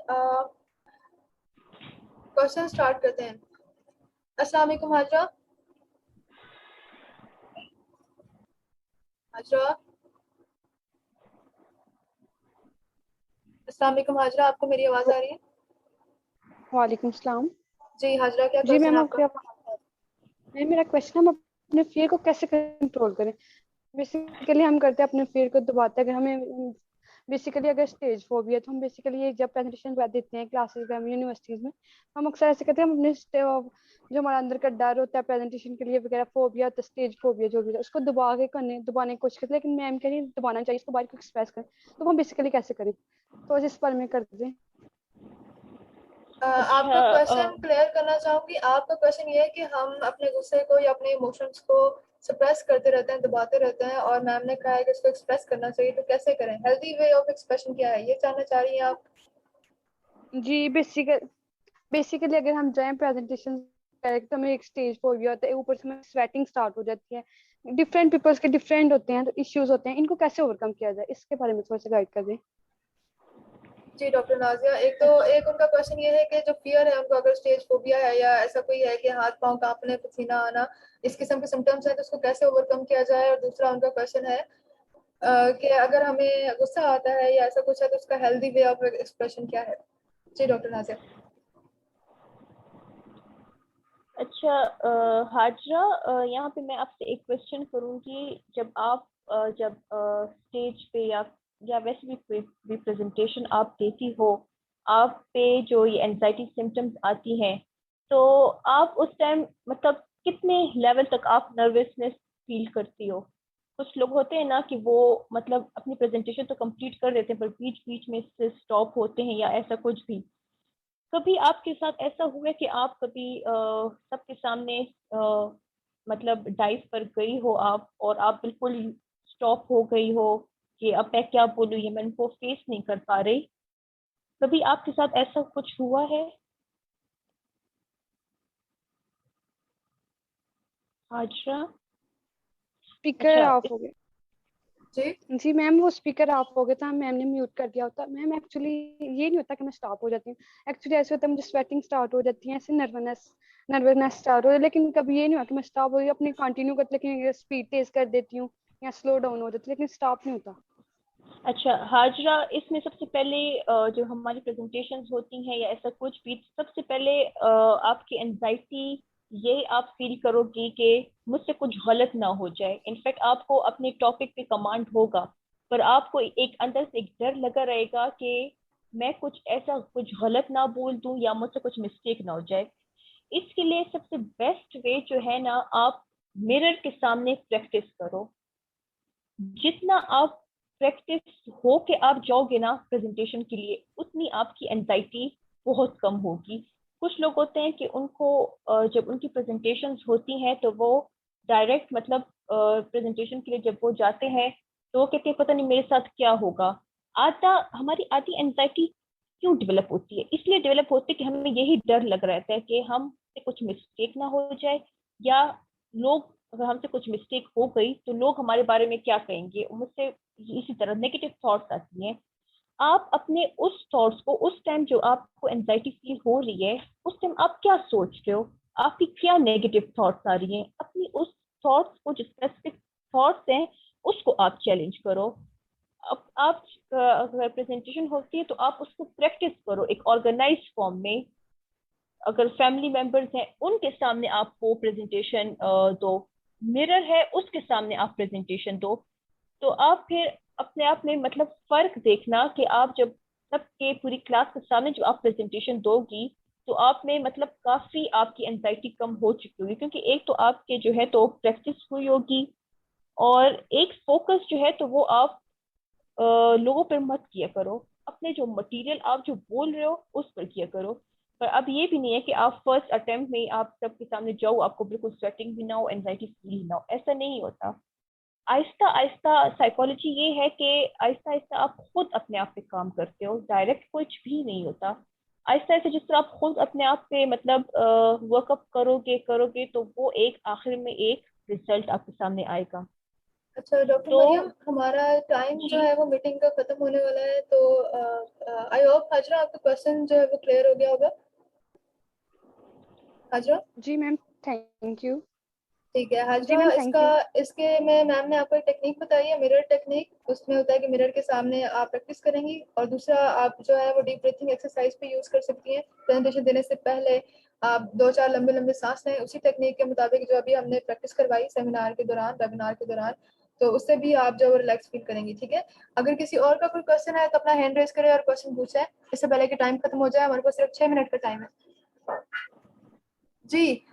क्वेश्चन स्टार्ट करते हैं। अस्सलाम वालेकुम हाजरा। हाजरा, अस्सलाम वालेकुम हाजरा, आपको मेरी आवाज आ रही है? वालेकुम सलाम। जी हाजरा, क्या जी क्वेश्चन मैम, आपका? मेरा क्वेश्चन, हम अपने फियर को कैसे कंट्रोल करें? बेसिकली हम करते हैं अपने फियर को दबाते हैं। अगर हमें बेसिकली अगर स्टेज फोबिया, तो हम बेसिकली ये जब प्रेजेंटेशन देते हैं क्लासेस में, यूनिवर्सिटीज में, हम अक्सर ऐसे करते हैं, हम अपने जो हमारा अंदर का डर होता है प्रेजेंटेशन के लिए वगैरह, फोबिया होता है, स्टेज फोबिया जो भी है, उसको दबाने की कोशिश करते हैं। लेकिन मैम कह रही है दबाना चाहिए, इसको बाहर को एक्सप्रेस करें। तो हम बेसिकली कैसे करें, तो इस बारे में कर दें। आपका क्वेश्चन क्लियर करना चाहूंगी। आपका क्वेश्चन ये है कि हम अपने गुस्से को या अपने इमोशंस को सप्रेस करते रहते हैं, दबाते रहते हैं, और मैम ने कहा है कि उसको एक्सप्रेस करना चाहिए, तो कैसे करें? हेल्दी वे ऑफ एक्सप्रेशन क्या है, ये जानना चाह रही हैं आप? जी बेसिकली अगर हम जाएं प्रेजेंटेशन करें तो हमें एक स्टेज फोबिया होता है, ऊपर से हमें स्वेटिंग स्टार्ट हो जाती है। डिफरेंट पीपल्स के डिफरेंट होते हैं, तो इश्यूज होते हैं, इनको कैसे ओवरकम किया जाए, इसके बारे में थोड़ा सा गाइड कर दें। जी डॉक्टर नाजिया, एक उनका क्वेश्चन ये है कि जो फियर है उनको, अगर स्टेज फोबिया है या ऐसा कोई है कि हाथ पांव कांपने, पसीना आना, इस किस्म के सिम्टम्स हैं, तो उसको कैसे ओवरकम किया जाए। और दूसरा उनका क्वेश्चन है कि अगर हमें गुस्सा आता है या ऐसा कुछ है तो उसका हेल्दी वे ऑफ एक्सप्रेशन क्या है। जी डॉक्टर नाजिया। अच्छा हाजरा, यहाँ पे मैं आपसे एक क्वेश्चन करूँगी। जब आप जब स्टेज पे या वैसे भी प्रेजेंटेशन आप देती हो, आप पे जो ये एंजाइटी सिम्टम्स आती हैं, तो आप उस टाइम मतलब कितने लेवल तक आप नर्वसनेस फील करती हो? कुछ लोग होते हैं ना कि वो मतलब अपनी प्रेजेंटेशन तो कंप्लीट कर देते हैं पर बीच बीच में से स्टॉप होते हैं या ऐसा कुछ भी। कभी आपके साथ ऐसा हुआ है कि आप कभी सबके सामने मतलब डाइव पर गई हो आप, और आप बिल्कुल स्टॉप हो गई हो कि अब मैं क्या बोलूँ, ये मैं इनको फेस नहीं कर पा रही? कभी आपके साथ ऐसा कुछ हुआ है हाजरा? स्पीकर अच्छा ऑफ हो गया। जी जी मैम, वो स्पीकर ऑफ हो गया था, मैम ने म्यूट कर दिया होता। मैम एक्चुअली ये नहीं होता कि मैं स्टॉप हो जाती हूँ। एक्चुअली ऐसे होता है, मुझे स्वेटिंग स्टार्ट हो जाती है, ऐसे नर्वसनेस स्टार्ट हो जाती है। लेकिन कभी ये नहीं हुआ कि मैं स्टॉप हो गई, अपनी कंटिन्यू करती, लेकिन स्पीड तेज कर देती हूँ या स्लो डाउन हो जाती है, लेकिन स्टॉप नहीं होता। अच्छा हाजरा, इसमें सबसे पहले जो हमारी प्रेजेंटेशंस होती हैं या ऐसा कुछ भी, सबसे पहले आपकी एंजाइटी ये आप फील करोगी कि मुझसे कुछ गलत ना हो जाए। इनफैक्ट आपको अपने टॉपिक पे कमांड होगा, पर आपको एक अंदर से एक डर लगा रहेगा कि मैं कुछ ऐसा कुछ गलत ना बोल दूं या मुझसे कुछ मिस्टेक ना हो जाए। इसके लिए सबसे बेस्ट वे जो है ना, आप मिरर के सामने प्रैक्टिस करो। जितना आप प्रैक्टिस हो के आप जाओगे ना प्रेजेंटेशन के लिए, उतनी आपकी एंजाइटी बहुत कम होगी। कुछ लोग होते हैं कि उनको जब उनकी प्रेजेंटेशंस होती हैं तो वो डायरेक्ट मतलब प्रेजेंटेशन के लिए जब वो जाते हैं तो वो कहते हैं पता नहीं मेरे साथ क्या होगा। हमारी आधी एंजाइटी क्यों डेवलप होती है? इसलिए डेवलप होती है कि हमें यही डर लग रहता है कि हमसे कुछ मिस्टेक ना हो जाए, या लोग, अगर हमसे कुछ मिस्टेक हो गई तो लोग हमारे बारे में क्या कहेंगे, मुझसे इसी तरह नेगेटिव थॉट्स आती हैं। आप अपने उस थॉट्स को, उस टाइम जो आपको एंजाइटी फील हो रही है, उस टाइम आप क्या सोच रहे हो, आपकी क्या नेगेटिव थॉट्स आ रही हैं, अपनी उस थॉट्स को, जो स्पेसिफिक थॉट्स हैं उसको आप चैलेंज करो। अब आप अगर प्रेजेंटेशन होती है तो आप उसको प्रैक्टिस करो एक ऑर्गेनाइज फॉर्म में। अगर फैमिली मेंबर्स हैं उनके सामने आप वो प्रेजेंटेशन दो, मिरर है उसके सामने आप प्रेजेंटेशन दो। तो आप फिर अपने आप में मतलब फर्क देखना कि आप जब सबके पूरी क्लास के सामने जब आप प्रेजेंटेशन दोगी तो आप में मतलब काफी आपकी एंजाइटी कम हो चुकी होगी, क्योंकि एक तो आपके जो है तो प्रैक्टिस हुई होगी, और एक फोकस जो है तो वो आप लोगों पर मत किया करो, अपने जो मटेरियल आप जो बोल रहे हो उस पर किया करो। पर अब ये भी नहीं है कि आप फर्स्ट अटेम्प्ट में ही आप सबके सामने जाओ, आपको बिल्कुल स्वेटिंग भी ना हो, एंजाइटी फील ना हो, ऐसा नहीं होता। आहिस्ता आहिस्ता साइकोलॉजी ये है कि आहिस्ता आहिस्ता आप खुद अपने आप पे काम करते हो, डायरेक्ट कुछ भी नहीं होता। आहिस्ता आहिस्ता जिस तरह आप खुद अपने आप पे मतलब वर्कअप करोगे करोगे तो वो एक आखिर में एक रिजल्ट आपके सामने आएगा। अच्छा डॉक्टर तो मरियम, हमारा टाइम जो जी है वो मीटिंग का खत्म होने वाला है, तो आई होप हाजरा आपका क्वेश्चन जो है वो क्लियर हो गया होगा। हाजरा, जी मैम, थैंक यू। ठीक है जी हाजरा, मैम, थैंक इसका यू। इसके में मैम ने आपको एक टेक्निक बताई है, मिरर टेक्निक। उसमें होता है कि मिरर के सामने आप प्रैक्टिस करेंगी, और दूसरा आप जो है वो डीप ब्रीथिंग एक्सरसाइज पे यूज कर सकती हैं। प्रेजेंटेशन देने से पहले आप 2-4 लंबे लंबे सांस लें, उसी टेक्निक के मुताबिक जो अभी हमने प्रैक्टिस करवाई सेमिनार के दौरान, वेबिनार के दौरान। तो उससे भी आप जो रिलैक्स फील करेंगी। ठीक है, अगर किसी और का कोई क्वेश्चन है तो अपना हैंड रेज करें और क्वेश्चन पूछे, इससे पहले कि टाइम खत्म हो जाए। हमारे पास सिर्फ 6 मिनट का टाइम है। जी,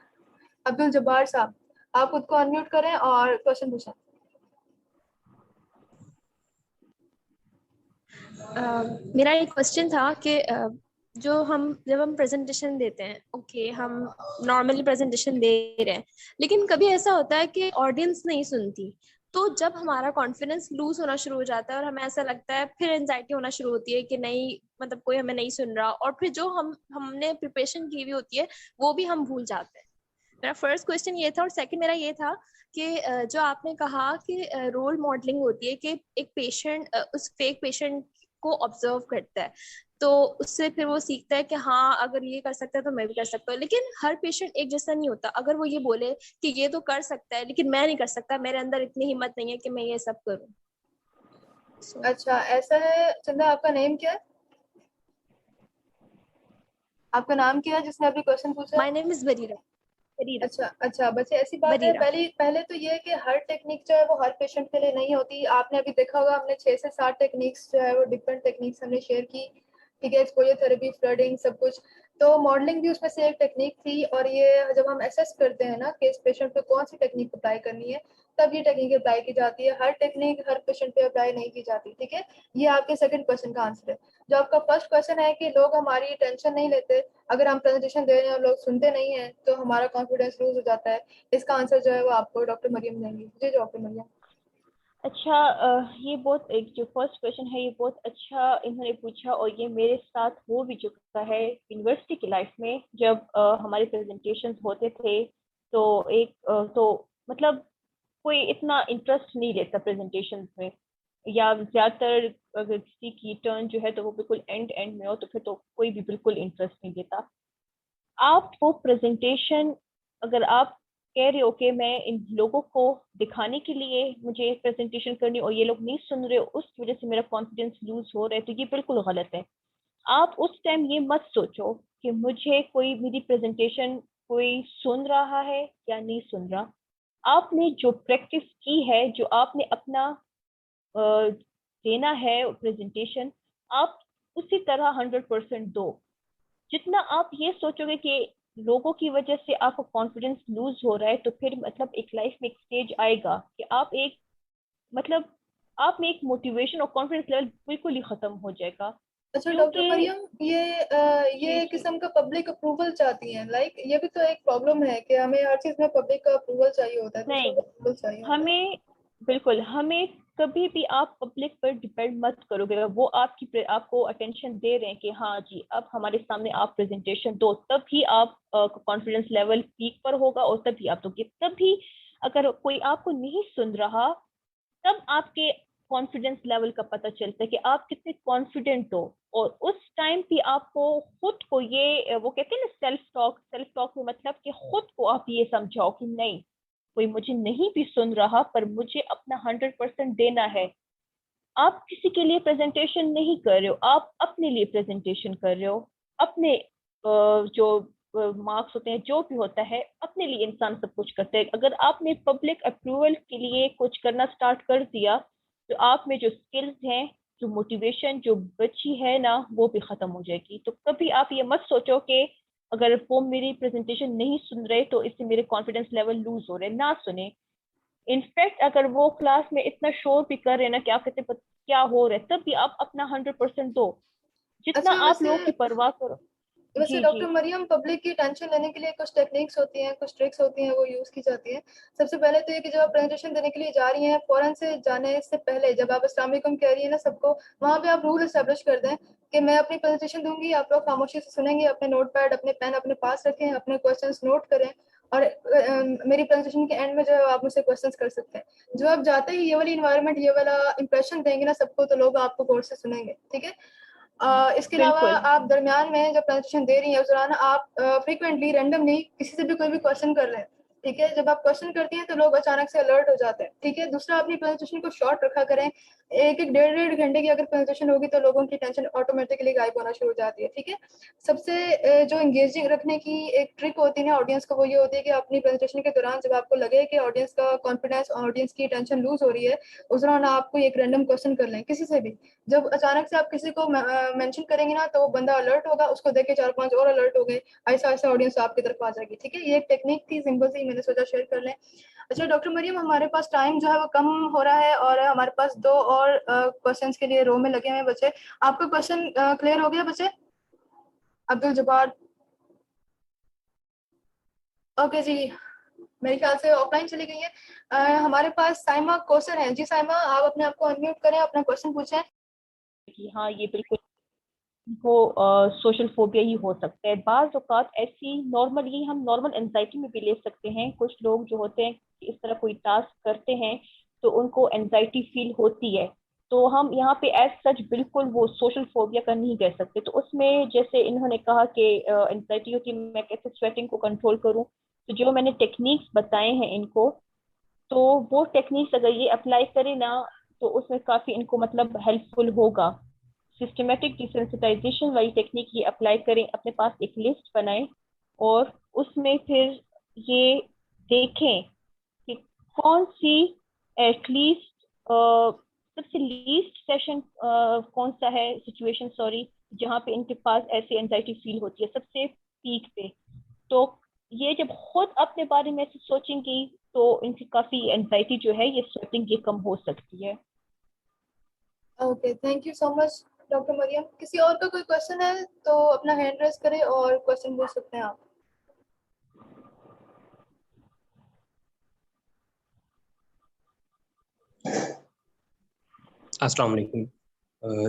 अब्दुल जब्बार साहब, आप खुद को अनम्यूट करें और क्वेश्चन पूछें। मेरा एक क्वेश्चन था कि जो हम जब हम प्रेजेंटेशन देते हैं, ओके हम नॉर्मली प्रेजेंटेशन दे रहे हैं, लेकिन कभी ऐसा होता है कि ऑडियंस नहीं सुनती। तो जब हमारा कॉन्फिडेंस लूज होना शुरू हो जाता है और हमें ऐसा लगता है, फिर एंजाइटी होना शुरू होती है कि नहीं मतलब कोई हमें नहीं सुन रहा, और फिर जो हमने प्रिपरेशन की हुई होती है वो भी हम भूल जाते हैं। मेरा फर्स्ट क्वेश्चन ये था, और सेकंड मेरा ये था कि जो आपने कहा कि रोल मॉडलिंग होती है कि एक पेशेंट उस फेक पेशेंट को ऑब्जर्व करता है, तो उससे फिर वो सीखता है कि हाँ अगर ये कर सकता है तो मैं भी कर सकता हूँ। लेकिन हर पेशेंट एक जैसा नहीं होता। अगर वो ये बोले कि ये तो कर सकता है लेकिन मैं नहीं कर सकता, मेरे अंदर इतनी हिम्मत नहीं है कि मैं ये सब करूँ। अच्छा ऐसा है, चंदा आपका नेम क्या है? आपका नाम क्या है जिसने अभी क्वेश्चन पूछा है? My name is Bareera. Bareera. अच्छा अच्छा, बच्चे ऐसी बात है, बरीरा। पहले तो ये है कि हर टेक्निक जो है वो हर पेशेंट के लिए नहीं होती। आपने अभी देखा होगा, हमने 6 से 7 टेक्निक्स जो है वो डिफरेंट टेक्निक्स हमने शेयर की। ठीक है, एक्सपोजर थेरेपी, फ्लडिंग, सब कुछ। तो मॉडलिंग भी उसमें से एक टेक्निक थी। और ये जब हम असेस करते हैं ना कि इस पेशेंट पे कौन सी टेक्निक अप्लाई करनी है, तब ये टेक्निक अप्लाई की जाती है। हर टेक्निक हर पेशेंट पे अप्लाई नहीं की जाती। ठीक है, ये आपके सेकंड क्वेश्चन का आंसर है। जो आपका फर्स्ट क्वेश्चन है कि लोग हमारी टेंशन नहीं लेते, अगर हम प्रेजेंटेशन दे रहे हैं और लोग सुनते नहीं हैं तो हमारा कॉन्फिडेंस लूज हो जाता है, इसका आंसर जो है वो आपको डॉक्टर मरियम देंगी। जी डॉक्टर मरियम। अच्छा, ये बहुत एक जो फर्स्ट क्वेश्चन है ये बहुत अच्छा इन्होंने पूछा, और ये मेरे साथ हो भी चुका है यूनिवर्सिटी की लाइफ में। जब हमारे प्रेजेंटेशंस होते थे तो एक तो मतलब कोई इतना इंटरेस्ट नहीं लेता प्रेजेंटेशंस में, या ज्यादातर अगर किसी की टर्न जो है तो वो बिल्कुल एंड एंड में हो तो फिर तो कोई भी बिल्कुल इंटरेस्ट नहीं लेता। आप वो प्रेजेंटेशन अगर आप कह रहे हो कि मैं इन लोगों को दिखाने के लिए मुझे प्रेजेंटेशन करनी और ये लोग नहीं सुन रहे, उसकी वजह से मेरा कॉन्फिडेंस लूज हो रहा है, तो ये बिल्कुल गलत है। आप उस टाइम ये मत सोचो कि मुझे कोई मेरी प्रेजेंटेशन कोई सुन रहा है या नहीं सुन रहा। आपने जो प्रैक्टिस की है, जो आपने अपना देना है प्रेजेंटेशन, आप उसी तरह 100% दो। जितना आप ये सोचोगे कि लोगों की वजह से आपका कॉन्फिडेंस लूज हो रहा है, तो फिर मतलब एक लाइफ में एक स्टेज आएगा कि आप एक मतलब आप में एक मोटिवेशन और कॉन्फिडेंस लेवल बिल्कुल ही खत्म हो जाएगा। अच्छा डॉक्टर क्योंकि मरियम, जी ये जी किस्म का पब्लिक अप्रूवल चाहती हैं। लाइक ये भी तो एक प्रॉब्लम है कि हमें हर चीज में पब्लिक का अप्रूवल चाहिए होता है, दूसरों नहीं, का अप्रूवल चाहिए होता है। हमें बिल्कुल हमें कभी भी आप पब्लिक पर डिपेंड मत करोगे। वो आपको अटेंशन दे रहे हैं कि हाँ जी अब हमारे सामने आप प्रेजेंटेशन दो, तभी आप कॉन्फिडेंस लेवल पीक पर होगा और तभी आप दोगे। तभी अगर कोई आपको नहीं सुन रहा, तब आपके कॉन्फिडेंस लेवल का पता चलता है कि आप कितने कॉन्फिडेंट हो। और उस टाइम भी आपको खुद को ये वो कहते हैं ना सेल्फ टॉक में मतलब कि खुद को आप ये समझाओ कि नहीं कोई मुझे नहीं भी सुन रहा पर मुझे अपना 100% देना है। आप किसी के लिए प्रेजेंटेशन नहीं कर रहे हो, आप अपने लिए प्रेजेंटेशन कर रहे हो। अपने जो मार्क्स होते हैं, जो भी होता है, अपने लिए इंसान सब कुछ करते हैं। अगर आपने पब्लिक अप्रूवल के लिए कुछ करना स्टार्ट कर दिया तो आप में जो स्किल्स हैं, जो मोटिवेशन जो बची है ना, वो भी खत्म हो जाएगी। तो कभी आप ये मत सोचो कि अगर वो मेरी प्रेजेंटेशन नहीं सुन रहे तो इससे मेरे कॉन्फिडेंस लेवल लूज हो रहे, ना सुने। इनफैक्ट अगर वो क्लास में इतना शोर भी कर रहे हैं ना कि आप कहते क्या हो रहा है, तब भी आप अपना 100% दो, जितना अच्छा, आप लोगों की परवाह करो। वैसे जी डॉक्टर जी मरियम, पब्लिक की टेंशन लेने के लिए कुछ टेक्निक्स होती हैं, कुछ ट्रिक्स होती हैं, वो यूज की जाती हैं। सबसे पहले तो ये कि जब आप प्रेजेंटेशन देने के लिए जा रही हैं, फौरन से जाने से पहले जब आप अस्सलाम वालेकुम कह रही हैं ना सबको, वहां पे आप रूल एस्टेब्लिश कर दें कि मैं अपनी प्रेजेंटेशन दूंगी, आप लोग खामोशी से सुनेंगे, अपने नोट पैड अपने पेन अपने पास रखें, अपने क्वेश्चंस नोट करें, और मेरी प्रेजेंटेशन के एंड में जो है आप मुझसे क्वेश्चंस कर सकते हैं। जो आप जाते ही ये वाली इन्वायरमेंट, ये वाला इंप्रेशन देंगे ना सबको, तो लोग आपको गौर से सुनेंगे, ठीक है। इसके अलावा बिल्कुल आप दरमियान में जब प्रेजेंटेशन दे रही हैं उस दौरान आप फ्रीक्वेंटली रैंडमली किसी से भी कोई भी क्वेश्चन कर लें, ठीक है। जब आप क्वेश्चन करती हैं तो लोग अचानक से अलर्ट हो जाते हैं, ठीक है। दूसरा, अपनी प्रेजेंटेशन को शॉर्ट रखा करें। एक एक डेढ़ घंटे की अगर प्रेजेंटेशन होगी तो लोगों की टेंशन ऑटोमेटिकली गायब होना शुरू हो जाती है, ठीक है। सबसे जो एंगेजिंग रखने की एक ट्रिक होती है ना ऑडियंस को, वो ये होती है कि अपनी प्रेजेंटेशन के दौरान जब आपको लगे कि ऑडियंस का कॉन्फिडेंस, ऑडियंस की टेंशन लूज हो रही है, उस दौरान आपको एक रैंडम क्वेश्चन कर लें किसी से भी। जब अचानक से आप किसी को मेंशन करेंगे ना तो वो बंदा अलर्ट होगा, उसको देख के 4-5 और अलर्ट हो गए, ऐसा ऐसा ऑडियंस आपकी तरफ आ जाएगी, ठीक है। ये एक टेक्निक थी, सिंपल सी, मैंने सोचा शेयर कर लें। अच्छा डॉक्टर मरियम, हमारे पास टाइम जो है वो कम हो रहा है और हमारे पास 2 और क्वेश्चंस के लिए रो में लगे हुए हैं बच्चे। आपका क्वेश्चन क्लियर हो गया बच्चे? अब्दुल जब्बार, ओके जी, मेरे ख्याल से ऑफलाइन चली गई है। हमारे पास साइमा कौसर है जी। साइमा, आप अपने आप को अनम्यूट करें, अपना क्वेश्चन पूछें। कि हाँ, ये बिल्कुल वो सोशल फोबिया ही हो सकता है। बाज़ औक़ात ऐसी नॉर्मली हम नॉर्मल एंजाइटी में भी ले सकते हैं। कुछ लोग जो होते हैं इस तरह कोई टास्क करते हैं तो उनको एंजाइटी फील होती है, तो हम यहाँ पे एज सच बिल्कुल वो सोशल फोबिया का नहीं कह सकते। तो उसमें जैसे इन्होंने कहा कि एंजाइटी होती है, मैं कैसे स्वेटिंग को कंट्रोल करूँ, तो जो मैंने टेक्निक्स बताए हैं इनको, तो वो टेक्निक्स अगर ये अप्लाई करें ना तो उसमें काफ़ी इनको मतलब हेल्पफुल होगा। सिस्टमेटिक डिसेंसिटाइजेशन वाली टेक्निक ये अप्लाई करें, अपने पास एक लिस्ट बनाएं और उसमें फिर ये देखें कि कौन सी एटलीस्ट सबसे लीस्ट सेशन कौन सा है, सिचुएशन सॉरी, जहाँ पे इनके पास ऐसी एंजाइटी फील होती है सबसे पीक पे। तो ये जब खुद अपने बारे में ऐसे सोचेंगी तो इनकी काफी एंजाइटी जो है ये स्वेटिंग ये कम हो सकती है। Okay, thank you so much doctor Mariam. किसी और का कोई क्वेश्चन है तो अपना हैंड रेस करें और क्वेश्चन पूछ सकते हैं आप। अस्सलाम वालेकुम।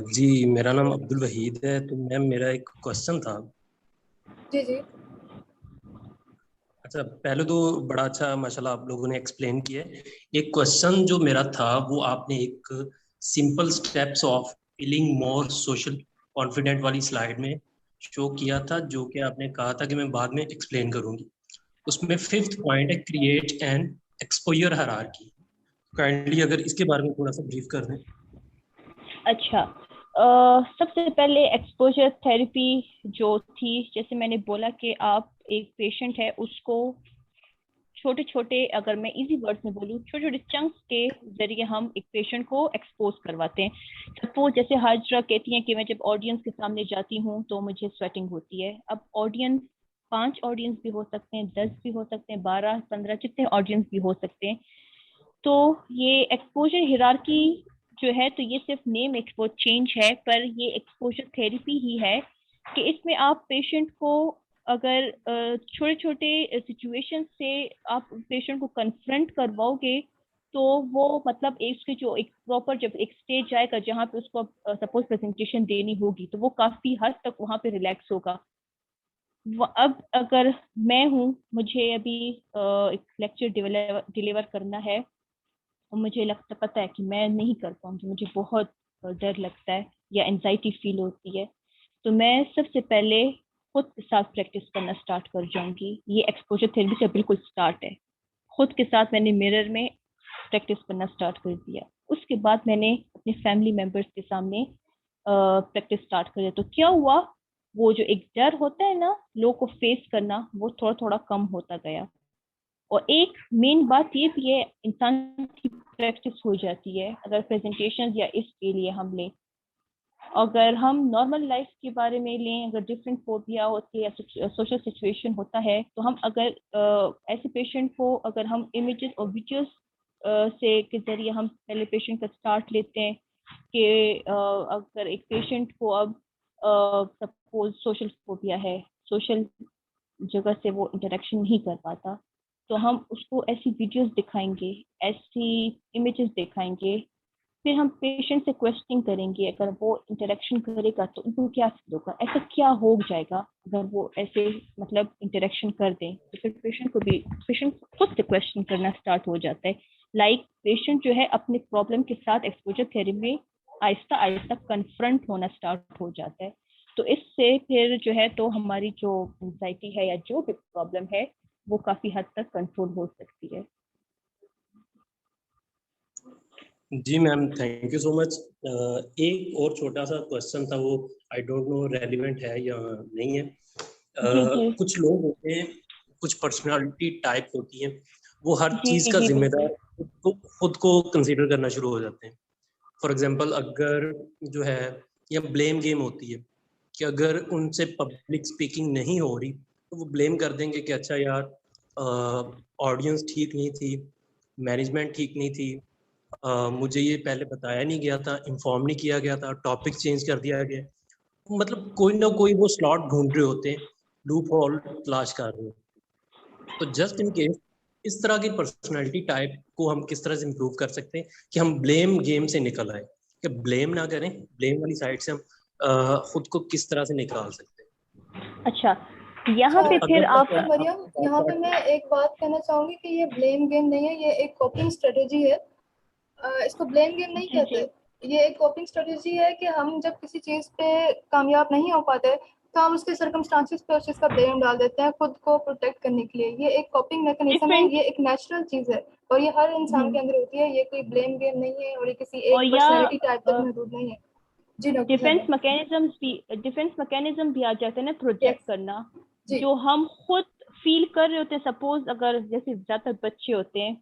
जी, मेरा नाम अब्दुल वहीद है। तो मैम, मेरा एक क्वेश्चन था। जी जी। अच्छा, पहले तो बड़ा अच्छा माशाल्लाह आप लोगों ने एक्सप्लेन किया है। एक क्वेश्चन जो मेरा था वो आपने एक simple steps of feeling more social confident वाली स्लाइड में शो किया था, जो कि आपने कहा था कि मैं बाद में एक्सप्लेन करूंगी। उसमें 5th पॉइंट है, create an exposure hierarchy. Kindly अगर इसके बारे में थोड़ा सा ब्रीफ कर दें। अच्छा, सबसे पहले एक्सपोजर थेरेपी जो थी, जैसे मैंने बोला कि आप एक पेशेंट है उसको छोटे छोटे, अगर मैं इजी वर्ड्स में बोलूँ, छोटे छोटे चंक्स के जरिए हम एक पेशेंट को एक्सपोज करवाते हैं। सपोज जैसे हाजरा कहती हैं कि मैं जब ऑडियंस के सामने जाती हूँ तो मुझे स्वेटिंग होती है। अब ऑडियंस 5 ऑडियंस भी हो सकते हैं, 10 भी हो सकते हैं, 12, 15, जितने ऑडियंस भी हो सकते हैं। तो ये एक्सपोजर हिरार्की जो है, तो ये सिर्फ नेम एक्सपोज चेंज है, पर ये एक्सपोजर थेरेपी ही है कि इसमें आप पेशेंट को अगर छोटे छोटे सिचुएशन से आप पेशेंट को कन्फ्रंट करवाओगे तो वो मतलब इसके जो एक प्रॉपर जब एक स्टेज आएगा जहाँ पे उसको सपोज प्रेजेंटेशन देनी होगी तो वो काफी हद तक वहाँ पे रिलैक्स होगा। अब अगर मैं हूँ, मुझे अभी एक लेक्चर डिलीवर करना है और मुझे लगता पता है कि मैं नहीं कर पाऊंगी, मुझे बहुत डर लगता है या एंजाइटी फील होती है, तो मैं सबसे पहले खुद के साथ प्रैक्टिस करना स्टार्ट कर जाऊंगी। ये एक्सपोजर थेरेपी से बिल्कुल स्टार्ट है। खुद के साथ मैंने मिरर में प्रैक्टिस करना स्टार्ट कर दिया। उसके बाद मैंने अपने फैमिली मेंबर्स के सामने प्रैक्टिस स्टार्ट कर दिया। तो क्या हुआ, वो जो एक डर होता है ना लोगों को फेस करना, वो थोड़ा थोड़ा कम होता गया। और एक मेन बात ये भी है, इंसान की प्रैक्टिस हो जाती है। अगर प्रेजेंटेशन या इसके लिए हम लें, अगर हम नॉर्मल लाइफ के बारे में लें, अगर डिफरेंट फोबिया होती है या सोशल सिचुएशन होता है, तो हम अगर ऐसे पेशेंट को अगर हम इमेजेस और वीडियोस से के जरिए हम पहले पेशेंट का स्टार्ट लेते हैं कि अगर एक पेशेंट को अब सपोज सोशल फोबिया है, सोशल जगह से वो इंटरेक्शन नहीं कर पाता, तो हम उसको ऐसी वीडियोस दिखाएंगे, ऐसी इमेजेस दिखाएंगे, फिर हम पेशेंट से क्वेश्चनिंग करेंगे। अगर वो इंटरेक्शन करेगा तो उनको क्या फील होगा, ऐसा क्या हो जाएगा अगर वो ऐसे मतलब इंटरेक्शन कर दें, तो फिर पेशेंट खुद से क्वेश्चन करना स्टार्ट हो जाता है। लाइक पेशेंट जो है अपने प्रॉब्लम के साथ एक्सपोजर थेरेपी में आहिस्ता आहिस्ता कन्फ्रंट होना स्टार्ट हो जाता है। तो इससे फिर जो है तो हमारी जो एंजाइटी है या जो भी प्रॉब्लम है वो काफी हद तक कंट्रोल हो सकती है। जी ma'am, thank you so much. एक और छोटा सा क्वेश्चन था, वो आई डोंट नो रेलिवेंट है या नहीं है। जी। कुछ लोग होते हैं, कुछ पर्सनालिटी टाइप होती हैं, वो हर जी चीज का जी जिम्मेदार खुद को कंसीडर करना शुरू हो जाते हैं। फॉर एग्जांपल, अगर जो है या ब्लेम गेम होती है कि अगर उनसे पब्लिक स्पीकिंग नहीं हो रही तो वो ब्लेम कर देंगे कि अच्छा यार, ऑडियंस ठीक नहीं थी, मैनेजमेंट ठीक नहीं थी, मुझे ये पहले बताया नहीं गया था, इन्फॉर्म नहीं किया गया था, टॉपिक चेंज कर दिया गया। मतलब कोई ना कोई वो स्लॉट ढूंढ रहे होते हैं, लूप होल तलाश कर रहे हैं। तो जस्ट इन केस, इस तरह की पर्सनालिटी टाइप को हम किस तरह से इम्प्रूव कर सकते हैं कि हम ब्लेम गेम से निकल आए, कि ब्लेम ना करें, ब्लेम वाली साइड से हम खुद को किस तरह से निकाल सकते हैं। अच्छा, यहाँ पे अच्छा फिर अगर आप डॉक्टर मरियम, यहाँ पे मैं एक बात कहना चाहूंगी कि ये ब्लेम गेम नहीं है, ये एक कॉपिंग स्ट्रेटेजी है। इसको ब्लेम गेम नहीं जी जी कहते। ये एक कॉपिंग स्ट्रेटेजी है कि हम जब किसी चीज पे कामयाब नहीं हो पाते तो हम उसके सर्कमस्टांसिस पे उस चीज का ब्लेम डाल देते हैं खुद को प्रोटेक्ट करने के लिए। ये एक कॉपिंग मैकेनिज्म है, डिफरेंट। ये एक नेचुरल चीज है और ये हर इंसान के अंदर होती है। ये कोई ब्लेम गेम नहीं है और ये किसी और एक या पर्सनैलिटी टाइप तक महदूद नहीं है। जी डॉक्टर डिफेंस साहब। मैकेनिज्म भी आ जाते हैं ना, यस। प्रोजेक्ट करना, जी। जो हम खुद फील कर रहे होते हैं। सपोज अगर जैसे ज्यादातर बच्चे होते हैं,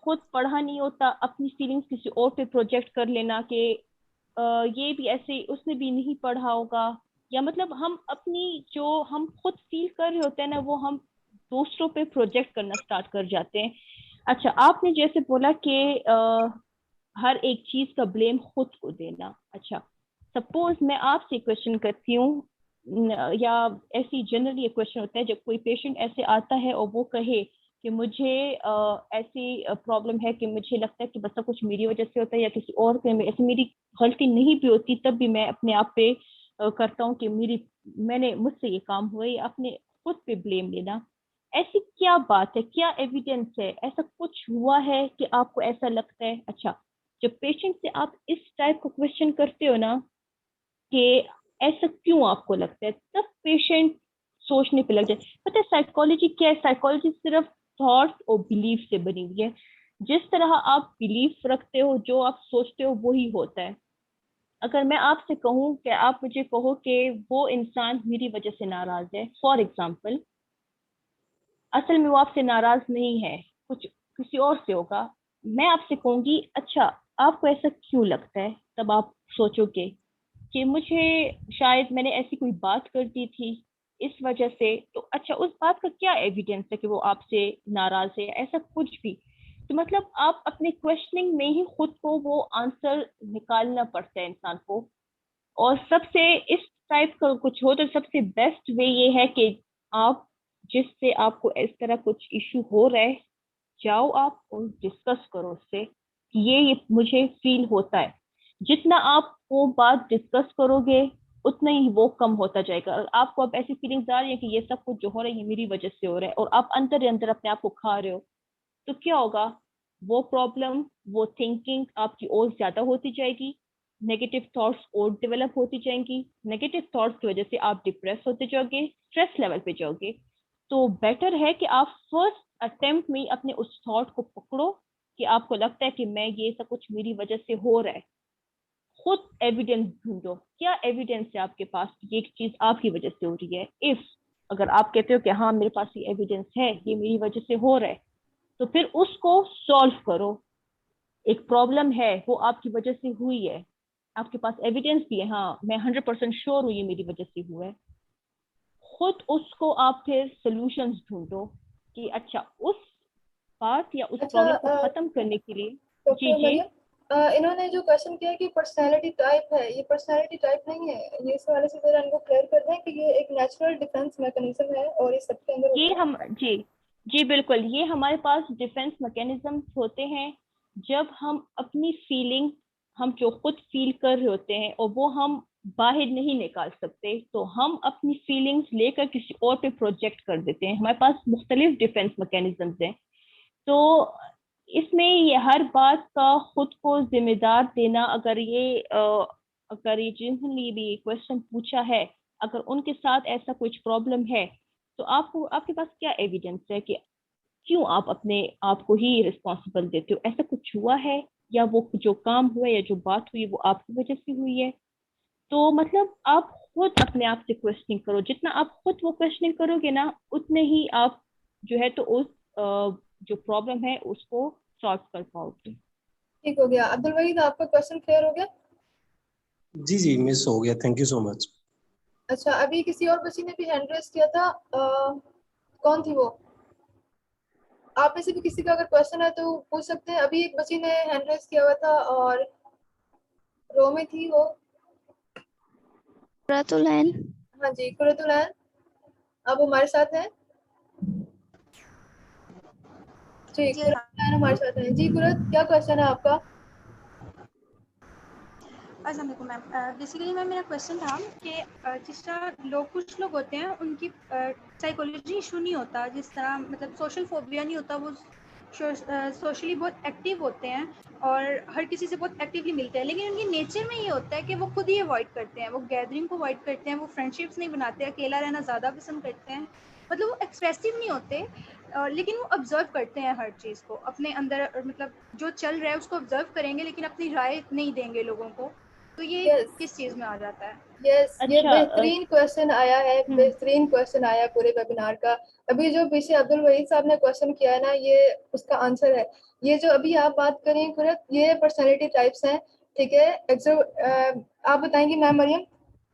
खुद पढ़ा नहीं होता, अपनी फीलिंग्स किसी और पे प्रोजेक्ट कर लेना कि ये भी ऐसे उसने भी नहीं पढ़ा होगा, या मतलब हम अपनी जो हम खुद फील कर रहे होते हैं ना वो हम दूसरों पे प्रोजेक्ट करना स्टार्ट कर जाते हैं। अच्छा, आपने जैसे बोला कि हर एक चीज का ब्लेम खुद को देना। अच्छा, सपोज मैं आपसे क्वेश्चन करती हूँ, या ऐसी जनरली एक क्वेश्चन होता है जब कोई पेशेंट ऐसे आता है और वो कहे कि मुझे ऐसी प्रॉब्लम है कि मुझे लगता है कि बस सब कुछ मेरी वजह से होता है या किसी और के, ऐसी मेरी गलती नहीं भी होती तब भी मैं अपने आप पे करता हूँ कि मैंने मुझसे ये काम हुआ, या अपने खुद पे ब्लेम लेना। ऐसी क्या बात है, क्या एविडेंस है, ऐसा कुछ हुआ है कि आपको ऐसा लगता है? अच्छा, जब पेशेंट से आप इस टाइप का क्वेश्चन करते हो ना कि ऐसा क्यों आपको लगता है, तब पेशेंट सोचने पे लग जाए। पता है साइकोलॉजी क्या है? साइकोलॉजी सिर्फ थॉट्स और बिलीफ से बनी हुई है। जिस तरह आप बिलीफ रखते हो, जो आप सोचते हो वही होता है। अगर मैं आपसे कहूँ कि आप मुझे कहो कि वो इंसान मेरी वजह से नाराज है, फॉर एग्जाम्पल, असल में वो आपसे नाराज नहीं है, कुछ किसी और से होगा। मैं आपसे कहूंगी अच्छा आपको ऐसा क्यों लगता है, तब आप सोचोगे कि मुझे शायद मैंने ऐसी कोई बात कर दी थी इस वजह से। तो अच्छा, उस बात का क्या एविडेंस है कि वो आपसे नाराज है, ऐसा कुछ भी? तो मतलब आप अपने क्वेश्चनिंग में ही खुद को वो आंसर निकालना पड़ता है इंसान को। और सबसे इस टाइप का कुछ हो तो सबसे बेस्ट वे ये है कि आप जिससे आपको इस तरह कुछ इशू हो रहा है, जाओ आप और डिस्कस करो उससे कि ये मुझे फील होता है। जितना आप वो बात डिस्कस करोगे उतना ही वो कम होता जाएगा। और आपको अब ऐसी फीलिंग्स आ रही है कि ये सब कुछ जो हो रहा है ये मेरी वजह से हो रहा है, और आप अंदर ही अंदर अपने आप को खा रहे हो, तो क्या होगा? वो प्रॉब्लम, वो थिंकिंग आपकी और ज्यादा होती जाएगी, नेगेटिव थॉट्स और डेवलप होती जाएंगी। नेगेटिव थॉट्स की वजह से आप डिप्रेस होते जाओगे, स्ट्रेस लेवल पे जाओगे। तो बेटर है कि आप फर्स्ट अटेम्प्ट में अपने उस थॉट को पकड़ो कि आपको लगता है कि मैं ये सब कुछ मेरी वजह से हो रहा है, खुद एविडेंस ढूंढो, क्या एविडेंस है आपके पास कि ये चीज आपकी वजह से हो रही है। इफ अगर आप कहते हो कि हाँ मेरे पास ये एविडेंस है, ये मेरी वजह से हो रहा है, तो फिर उसको सॉल्व करो। एक प्रॉब्लम है वो आपकी वजह से हुई है, आपके पास एविडेंस भी है, हाँ मैं 100% श्योर हूँ ये मेरी वजह से हुआ है, खुद उसको आप फिर सॉल्यूशंस ढूंढो कि अच्छा उस बात या उस अच्छा, प्रॉब्लम को खत्म करने के लिए। जी डॉक्टर जी मरियम, इन्होंने जो क्वेश्चन किया कि पर्सनालिटी टाइप है, ये पर्सनालिटी टाइप नहीं है, ये इस वाले से जरा इनको क्लियर कर दें कि ये एक नेचुरल डिफेंस मैकेनिज्म है और ये सबके अंदर ये होता है। हम जी जी बिल्कुल, ये हमारे पास डिफेंस मैकेनिज्म होते हैं जब हम अपनी फीलिंग, हम जो खुद फील कर रहे होते हैं और वो हम बाहर नहीं निकाल सकते, तो हम अपनी फीलिंग्स लेकर किसी और पे प्रोजेक्ट कर देते हैं। हमारे पास मुख्तलिफ डिफेंस मैकेनिज्म्स हैं। तो इसमें ये हर बात का खुद को जिम्मेदार देना, अगर ये जिन्होंने भी क्वेश्चन पूछा है, अगर उनके साथ ऐसा कुछ प्रॉब्लम है, तो आपको, आपके पास क्या एविडेंस है कि क्यों आप अपने आप को ही रिस्पॉन्सिबल देते हो? ऐसा कुछ हुआ है, या वो जो काम हुआ या जो बात हुई वो आपकी वजह से हुई है? तो मतलब आप खुद अपने आप से क्वेश्चनिंग करो, जितना आप खुद वो क्वेश्चनिंग करोगे ना, उतने ही आप जो है तो उस जो प्रॉब्लम है उसको सॉल्व कर पाओगे। ठीक हो गया। अब्दुल वहीद, आपका क्वेश्चन क्लियर हो गया? जी जी मिस हो गया, थैंक यू सो मच। अच्छा, अभी किसी और बच्ची ने भी हैंड रेस किया था, कौन थी वो? आप में से भी किसी का अगर क्वेश्चन है तो पूछ सकते हैं। अभी एक बच्ची ने हैंड रेस किया हुआ था और रो में थी वो। रातुलैन। हाँ जी, कुरतुलैन, अब हमारे साथ है जी। जी कुरतुलैन हमारे साथ है जी। कुरत, क्या क्वेश्चन है आपका? अस्सलाम वालेकुम मैम। बेसिकली मैम मेरा क्वेश्चन था कि जिस तरह कुछ लोग होते हैं उनकी साइकोलॉजी इशू नहीं होता, जिस तरह मतलब सोशल फोबिया नहीं होता, वो सोशली बहुत एक्टिव होते हैं और हर किसी से बहुत एक्टिवली मिलते हैं, लेकिन उनकी नेचर में ये होता है कि वो खुद ही अवॉइड करते हैं, वो गैदरिंग को अवॉइड करते हैं, वो फ्रेंडशिप्स नहीं बनाते, अकेला रहना ज़्यादा पसंद करते हैं। मतलब वो एक्सप्रेसिव नहीं होते, लेकिन वो ऑब्जर्व करते हैं हर चीज़ को अपने अंदर, मतलब जो चल रहा है उसको ऑब्जर्व करेंगे, लेकिन अपनी राय नहीं देंगे लोगों को। तो ये यस किस चीज़ में आ जाता है? यस, ये अच्छा बेहतरीन क्वेश्चन आया है, हम्म, बेहतरीन क्वेश्चन आया पूरे वेबिनार का। अभी जो पीछे अब्दुल वहीद साहब ने क्वेश्चन किया है ना, ये उसका आंसर है। ये जो अभी आप बात करें कुरत, ये पर्सनालिटी टाइप्स हैं, ठीक है। आप बताएंगी मैम मरियम,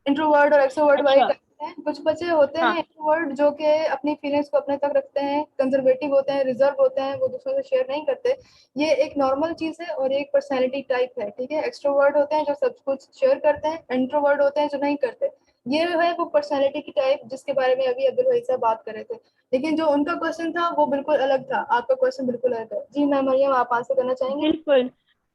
इंट्रोवर्ट और एक्सट्रोवर्ट वाली अच्छा टाइप हैं। कुछ बच्चे होते हैं हाँ इंट्रोवर्ट जो कि अपनी फीलिंग्स को अपने तक रखते हैं, कंजर्वेटिव होते हैं, रिजर्व होते हैं, वो दूसरों से शेयर नहीं करते। ये एक नॉर्मल चीज है और ये एक पर्सनैलिटी टाइप है, ठीक है। एक्सट्रोवर्ट होते हैं जो सब कुछ शेयर करते हैं, इंट्रोवर्ट होते हैं जो नहीं करते। ये है वो पर्सनैलिटी की टाइप जिसके बारे में अभी अब्दुल वहीद साहब बात कर रहे थे। लेकिन जो उनका क्वेश्चन था वो बिल्कुल अलग था, आपका क्वेश्चन बिल्कुल अलग है जी। मैम मरियम, आप आंसर करना चाहेंगे? बिल्कुल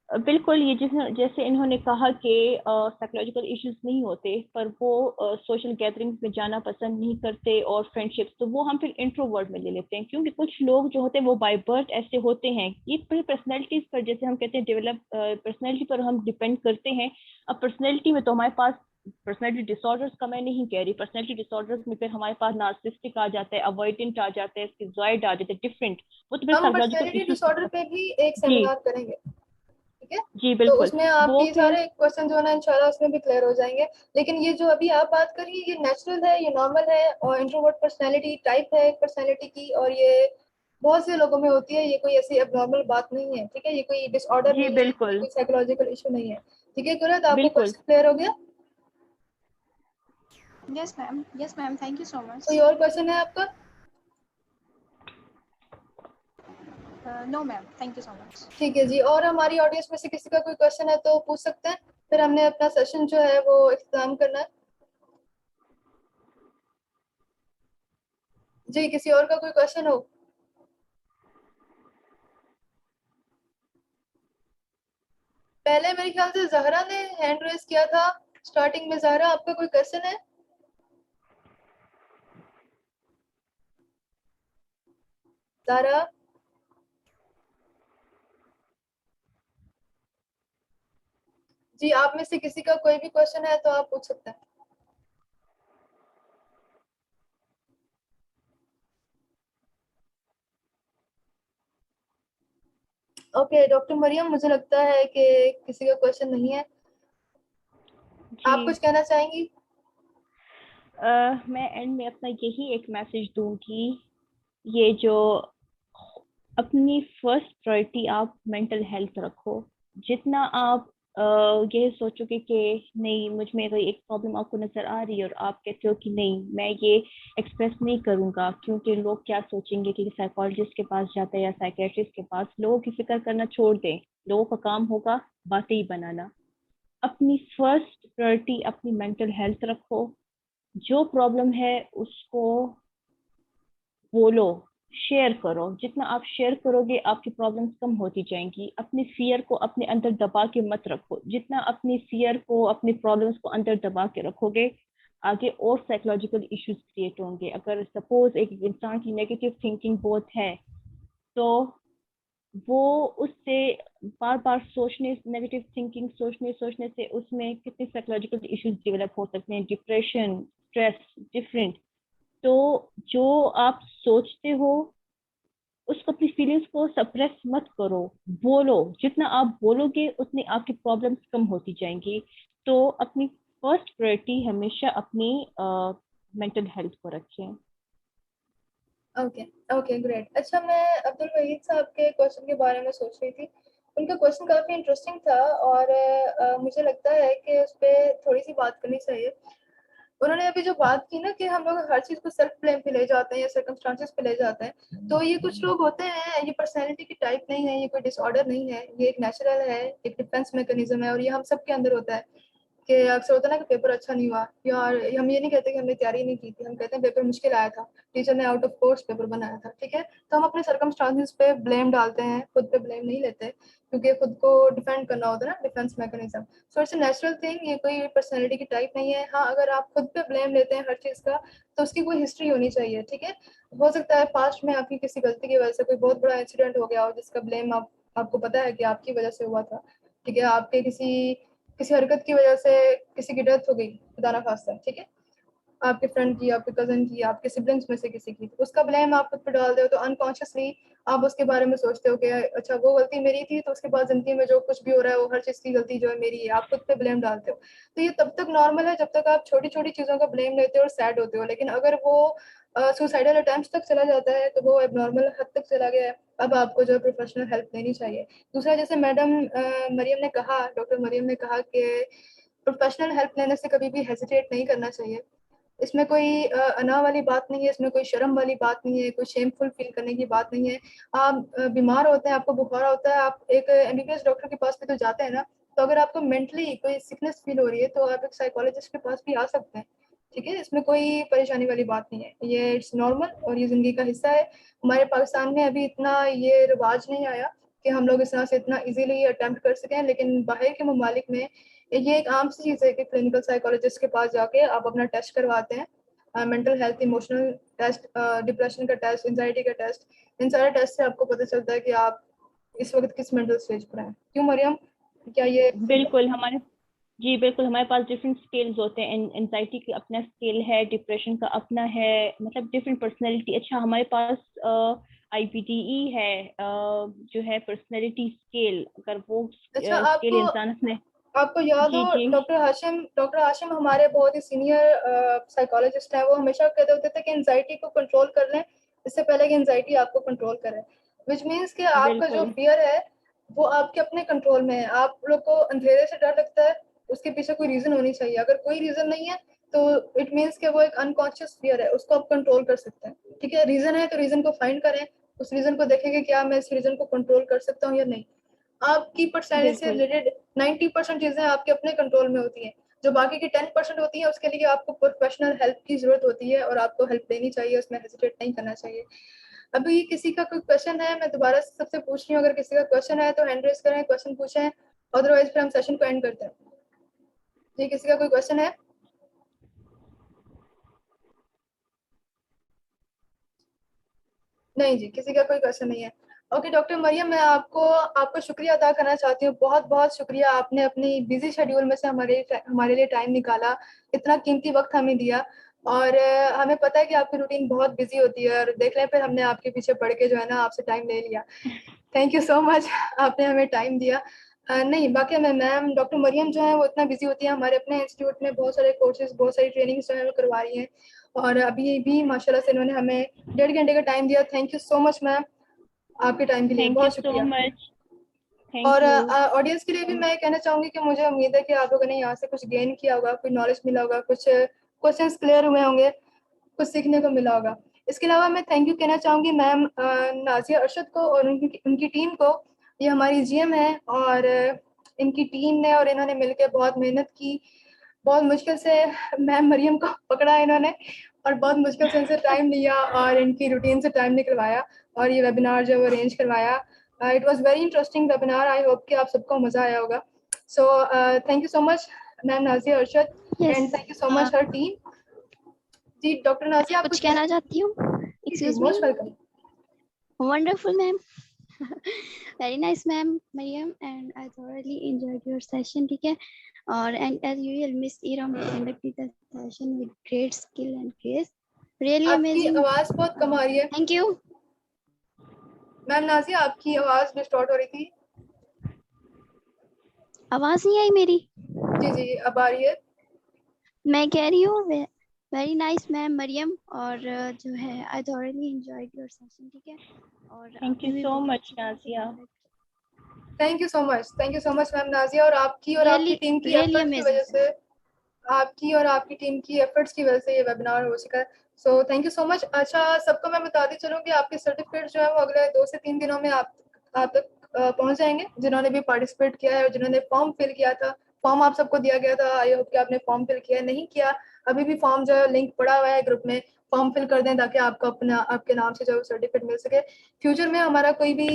बिल्कुल, ये जैसे इन्होंने कहा कि साइकोलॉजिकल इश्यूज नहीं होते, पर वो सोशल गैदरिंग्स में जाना पसंद नहीं करते और फ्रेंडशिप्स, तो वो हम फिर इंट्रोवर्ट में ले लेते हैं, क्योंकि कुछ लोग जो होते हैं वो बाय बर्थ ऐसे होते हैं। ये पूरी पर्सनैलिटीज पर, जैसे हम कहते हैं डेवलप पर्सनैलिटी पर हम डिपेंड करते हैं। अब पर्सनैलिटी में तो हमारे पास पर्सनैलिटी डिसऑर्डर्स का मैं नहीं कह रही, पर्सनैलिटी डिसऑर्डर्स में फिर हमारे पास नार्सिसिस्टिक आ जाता है, अवॉइडेंट आ जाता है, स्किज़ॉइड आ जाता है, डिफरेंट, वो तो फिर हम साइकोलॉजिकल पर्सनैलिटी इश्यूज डिसऑर्डर पे भी एक जी सेमिनार करेंगे, ठीक है। जी तो बिल्कुल। उसमें वो आपके फिर सारे क्वेश्चन जो है ना इंशाल्लाह उसमें भी क्लियर हो जाएंगे। लेकिन ये जो अभी आप बात करी, ये नेचुरल है, ये नॉर्मल है, और इंट्रोवर्ट पर्सनैलिटी टाइप है पर्सनैलिटी की, और ये बहुत से लोगों में होती है। ये कोई ऐसी एबनॉर्मल बात नहीं है, ठीक है। ये कोई डिसऑर्डर जी नहीं है, बिल्कुल कोई साइकोलॉजिकल इशू नहीं है, ठीक है। कुरत, आपको बिल्कुल। क्वेश्चन क्लियर हो गया? Yes ma'am, thank you so कोई मच। और क्वेश्चन है आपका? No ma'am, thank you so much. ठीक है जी। और हमारी ऑडियंस में से किसी का कोई क्वेश्चन है तो पूछ सकते हैं, फिर हमने अपना सेशन जो है वो इख्तिताम करना है जी। किसी और का कोई क्वेश्चन हो? पहले मेरे ख्याल से जहरा ने हैंड रेस किया था स्टार्टिंग में। जहरा, आपका कोई क्वेश्चन है? जहरा? जी, आप में से किसी का कोई भी क्वेश्चन है तो आप पूछ सकते हैं। ओके डॉक्टर मरियम, मुझे लगता है कि किसी का क्वेश्चन नहीं है। आप जी कुछ कहना चाहेंगी? मैं एंड में अपना यही एक मैसेज दूंगी, ये जो अपनी फर्स्ट प्रायोरिटी आप मेंटल हेल्थ रखो। जितना आप ये सोचोगे कि नहीं मुझ में कोई एक प्रॉब्लम आपको नजर आ रही है और आप कहते हो कि नहीं मैं ये एक्सप्रेस नहीं करूंगा क्योंकि लोग क्या सोचेंगे, कि साइकोलॉजिस्ट के पास जाते हैं या साइकेट्रिस्ट के पास, लोगों की फिक्र करना छोड़ दें। लोगों का काम होगा बातें ही बनाना। अपनी फर्स्ट प्रायोरिटी अपनी मेंटल हेल्थ रखो। जो प्रॉब्लम है उसको बोलो, शेयर करो। जितना आप शेयर करोगे आपकी प्रॉब्लम्स कम होती जाएंगी। अपने फियर को अपने अंदर दबा के मत रखो। जितना अपनी फियर को अपनी प्रॉब्लम्स को अंदर दबा के रखोगे आगे और साइकोलॉजिकल इश्यूज क्रिएट होंगे। अगर सपोज एक इंसान की नेगेटिव थिंकिंग बहुत है तो वो उससे बार बार सोचने, नेगेटिव थिंकिंग सोचने से उसमें कितने साइकोलॉजिकल इश्यूज डेवलप हो सकते हैं, डिप्रेशन, स्ट्रेस, डिफरेंट। तो जो आप सोचते हो उसको, अपनी फीलिंग्स को सप्रेस मत करो, बोलो। जितना आप बोलोगे उतनी आपकी प्रॉब्लम्स कम होती जाएंगी। तो अपनी फर्स्ट प्रायोरिटी हमेशा अपनी मेंटल हेल्थ को रखें। Okay okay great. अच्छा, मैं अब्दुल वहीद साहब के क्वेश्चन के बारे में सोच रही थी। उनका क्वेश्चन काफ़ी इंटरेस्टिंग था और मुझे लगता है कि उस पर थोड़ी सी बात करनी चाहिए। उन्होंने अभी जो बात की ना कि हम लोग हर चीज़ को सेल्फ ब्लेम पे ले जाते हैं या सर्कमस्टांसेस पे ले जाते हैं, तो ये कुछ लोग होते हैं, ये पर्सनैलिटी की टाइप नहीं है, ये कोई डिसऑर्डर नहीं है, ये एक नेचुरल है, एक डिफेंस मैकेनिज्म है और ये हम सब के अंदर होता है। कि अक्सर होता है ना कि पेपर अच्छा नहीं हुआ, यार हम ये नहीं कहते कि हमने तैयारी नहीं की थी, हम कहते हैं पेपर मुश्किल आया था, टीचर ने आउट ऑफ कोर्स पेपर बनाया था, ठीक है। तो हम अपने सर्कमस्टांसेस पे ब्लेम डालते हैं, खुद पे ब्लेम नहीं लेते, क्योंकि खुद को डिफेंड करना होता है ना, defence mechanism. So it's a natural thing, ये कोई पर्सनैलिटी की टाइप नहीं है। हाँ, अगर आप खुद पे ब्लेम लेते हैं हर चीज़ का, तो उसकी कोई हिस्ट्री होनी चाहिए, ठीक है। हो सकता है पास्ट में आपकी किसी गलती की वजह से कोई बहुत बड़ा इंसिडेंट हो गया हो जिसका ब्लेम आपको पता है कि आपकी वजह से हुआ था, ठीक है। आपके किसी किसी हरकत की वजह से किसी की डेथ हो गई, खुदा ना खास्ता, ठीक है, आपके फ्रेंड की, आपके कजन की, आपके सिबलिंग्स में से किसी की, तो उसका ब्लेम आप खुद पे डाल दो, तो अनकॉन्शियसली आप उसके बारे में सोचते हो कि अच्छा वो गलती मेरी थी, तो उसके बाद जिंदगी में जो कुछ भी हो रहा है वो हर चीज़ की गलती जो है मेरी है, आप खुद पे ब्लेम डालते हो। तो ये तब तक नॉर्मल है जब तक आप छोटी छोटी चीज़ों का ब्लेम लेते हो और सैड होते हो, लेकिन अगर वो सुसाइडल अटेम्प्ट तक चला जाता है तो वो एबनॉर्मल हद तक चला गया है। अब आपको जो है प्रोफेशनल हेल्प लेनी चाहिए। दूसरा, जैसे मैडम मरियम ने कहा, डॉक्टर मरियम ने कहा कि प्रोफेशनल हेल्प लेने से कभी भी हेजिटेट नहीं करना चाहिए। इसमें कोई अना वाली बात नहीं है, इसमें कोई शर्म वाली बात नहीं है, कोई शेमफुल फील करने की बात नहीं है। आप बीमार होते हैं, आपको बुखार होता है, आप एक एमबीबीएस डॉक्टर के पास भी तो जाते हैं ना। तो अगर आपको मेंटली कोई सिकनेस फील हो रही है तो आप एक साइकोलॉजिस्ट के पास भी आ सकते हैं, ठीक है। इसमें कोई परेशानी वाली बात नहीं है, ये इट्स नॉर्मल और ये ज़िंदगी का हिस्सा है। हमारे पाकिस्तान में अभी इतना ये रिवाज नहीं आया कि हम लोग इस तरह से इतना इजीली अटेम्प्ट कर सकें, लेकिन बाहर के ममालिक में ये एक आम सी चीज़ है कि क्लिनिकल साइकोलॉजिस्ट के पास जाके आप अपना टेस्ट करवाते हैं, mental health, emotional test, depression का टेस्ट, एंजाइटी का टेस्ट। इन सारे टेस्ट से आपको पता चलता है कि आप इस वक्त किस मेंटल स्टेज पर हैं। क्यों मरियम, क्या ये बिल्कुल हमारे जी बिल्कुल हमारे पास डिफरेंट स्केल्स होते हैं। एंजाइटी का अपना स्केल है, डिप्रेशन का अपना है, मतलब डिफरेंट पर्सनैलिटी। अच्छा, हमारे पास IPDE है, जो है पर्सनैलिटी स्केल। अगर वो अच्छा, स्केल आपको इंसान ने आपको याद जी हो जी डॉक्टर हाशिम हमारे बहुत ही सीनियर साइकोलॉजिस्ट हैं, वो हमेशा कहते होते थे कि एंजाइटी को कंट्रोल कर लें इससे पहले कि एंजाइटी आपको कंट्रोल करे। विच मीन्स कि आपका जो बिल्कुल फियर है वो आपके अपने कंट्रोल में है। आप लोग को अंधेरे से डर लगता है, उसके पीछे कोई रीजन होनी चाहिए। अगर कोई रीजन नहीं है तो इट मीन्स कि वो एक अनकॉन्शियस फियर है, उसको आप कंट्रोल कर सकते हैं, ठीक है। रीजन है तो रीजन को फाइंड करें, उस रीजन को देखेंगे क्या मैं इस रीजन को कंट्रोल कर सकता हूँ या नहीं। आपकी पर्सनैलिटी से बिल्कुल रिलेटेड 90% चीजें आपके अपने कंट्रोल में होती हैं। जो बाकी की 10% होती है उसके लिए आपको प्रोफेशनल हेल्प की जरूरत होती है और आपको हेल्प लेनी चाहिए, उसमें हेजिटेट नहीं करना चाहिए। अभी किसी का कोई क्वेश्चन है, मैं दोबारा सबसे पूछ रही हूँ, अगर किसी का क्वेश्चन है तो हैंड रेज करें, क्वेश्चन पूछें, अदरवाइज फिर हम सेशन को एंड करते हैं। जी, किसी का कोई क्वेश्चन है? नहीं जी, किसी का कोई क्वेश्चन नहीं है। ओके डॉक्टर मरियम, मैं आपको आपको शुक्रिया अदा करना चाहती हूँ, बहुत बहुत शुक्रिया। आपने अपनी बिजी शेड्यूल में से हमारे लिए टाइम निकाला, इतना कीमती वक्त हमें दिया। और हमें पता है कि आपकी रूटीन बहुत बिजी होती है और देख लें फिर हमने आपके पीछे पड़ के जो है ना आपसे टाइम ले लिया। थैंक यू सो मच, आपने हमें टाइम दिया। नहीं, बाकी मैं मैम डॉक्टर मरियम जो है वो इतना बिजी होती है, हमारे अपने इंस्टीट्यूट में बहुत सारे कोर्सेज, बहुत सारी ट्रेनिंग्स जो है वो करवा रही हैं, और अभी भी माशाल्लाह से इन्होंने हमें 1.5 घंटे का टाइम दिया। Thank you so much ma'am, आपके टाइम के लिए थैंक यू बहुत सो शुक्रिया। मच। थैंक और यू। ऑडियंस के लिए भी मैं कहना चाहूँगी कि मुझे उम्मीद है कि आप लोगों ने यहाँ से कुछ गेन किया होगा, कुछ नॉलेज मिला होगा, कुछ क्वेश्चंस क्लियर हुए होंगे, कुछ सीखने को मिला होगा। इसके अलावा मैं थैंक यू कहना चाहूँगी मैम नाजिया अरशद को और उनकी टीम को। ये हमारी जीएम है, और इनकी टीम ने और इन्होंने मिलकर बहुत मेहनत की, बहुत मुश्किल से मैम मरियम को पकड़ा इन्होंने, और बहुत मुश्किल से इनसे टाइम लिया और इनकी रूटीन से टाइम निकलवाया और ये वेबिनार जो अरेंज करवाया। It was very interesting webinar, I hope कि आप सबको मज़ा आया होगा। So thank you so much ma'am Nazia Arshad, and thank you so much her team. जी डॉक्टर नाजिया, आप कुछ कुछ कहना चाहती हूँ? Excuse me. Most welcome. Wonderful, ma'am. Very nice, ma'am, Mariam, and I thoroughly enjoyed your session. ठीक है, और and as usual, Miss Iram conducted the session with great skill and grace. Really आपकी amazing. आवाज बहुत कम आ रही है Thank you. Ma'am Nazia, आपकी आवाज डिस्टॉर्ट हो रही थी। आवाज नहीं आई मेरी? जी जी, अब आ रही है। मैं कह रही हूँ वेरी नाइस मैम मरियम, और जो है I thoroughly enjoyed your session. ठीक है, और thank you so much Nazia. Thank you so much ma'am Nazia, और आपकी Really, टीम की really एफर्ट्स की amazing, वजह से, आपकी और आपकी टीम की एफर्ट्स की वजह से ये वेबिनार हो सका है। सो थैंक यू सो मच। अच्छा, सबको मैं बताती चलूँ कि आपके सर्टिफिकेट जो है वो अगले 2 से 3 दिनों में आप तक पहुंच जाएंगे, जिन्होंने भी पार्टिसिपेट किया है और जिन्होंने फॉर्म फिल किया था। फॉर्म आप सबको दिया गया था, आई होप कि आपने फॉर्म फिल किया। नहीं किया, अभी भी फॉर्म जो है लिंक पड़ा हुआ है ग्रुप में, फॉर्म फिल कर दें ताकि आपको अपना आपके नाम से जो सर्टिफिकेट मिल सके। फ्यूचर में हमारा कोई भी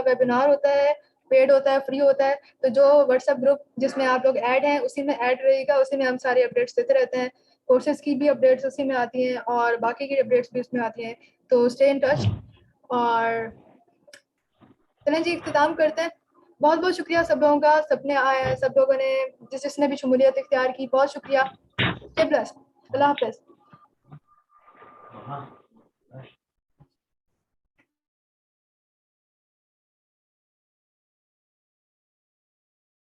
वेबिनार होता है, पेड होता है, फ्री होता है, तो जो व्हाट्सएप ग्रुप जिसमें आप लोग ऐड हैं उसी में ऐड रहेगा, उसी में हम सारे अपडेट्स देते रहते हैं। कोर्सेज की भी अपडेट्स उसी में आती हैं और बाकी की अपडेट्स भी उसमें आती हैं, तो स्टे इन टच। और चलें जी, इख्तिताम करते हैं। बहुत बहुत शुक्रिया सब लोगों का, सबने आया, सब लोगों ने जिसने भी शमूलियत इख्तियार की, बहुत शुक्रिया। स्टे ब्लेस्ड, अल्लाह हाफ़िज़।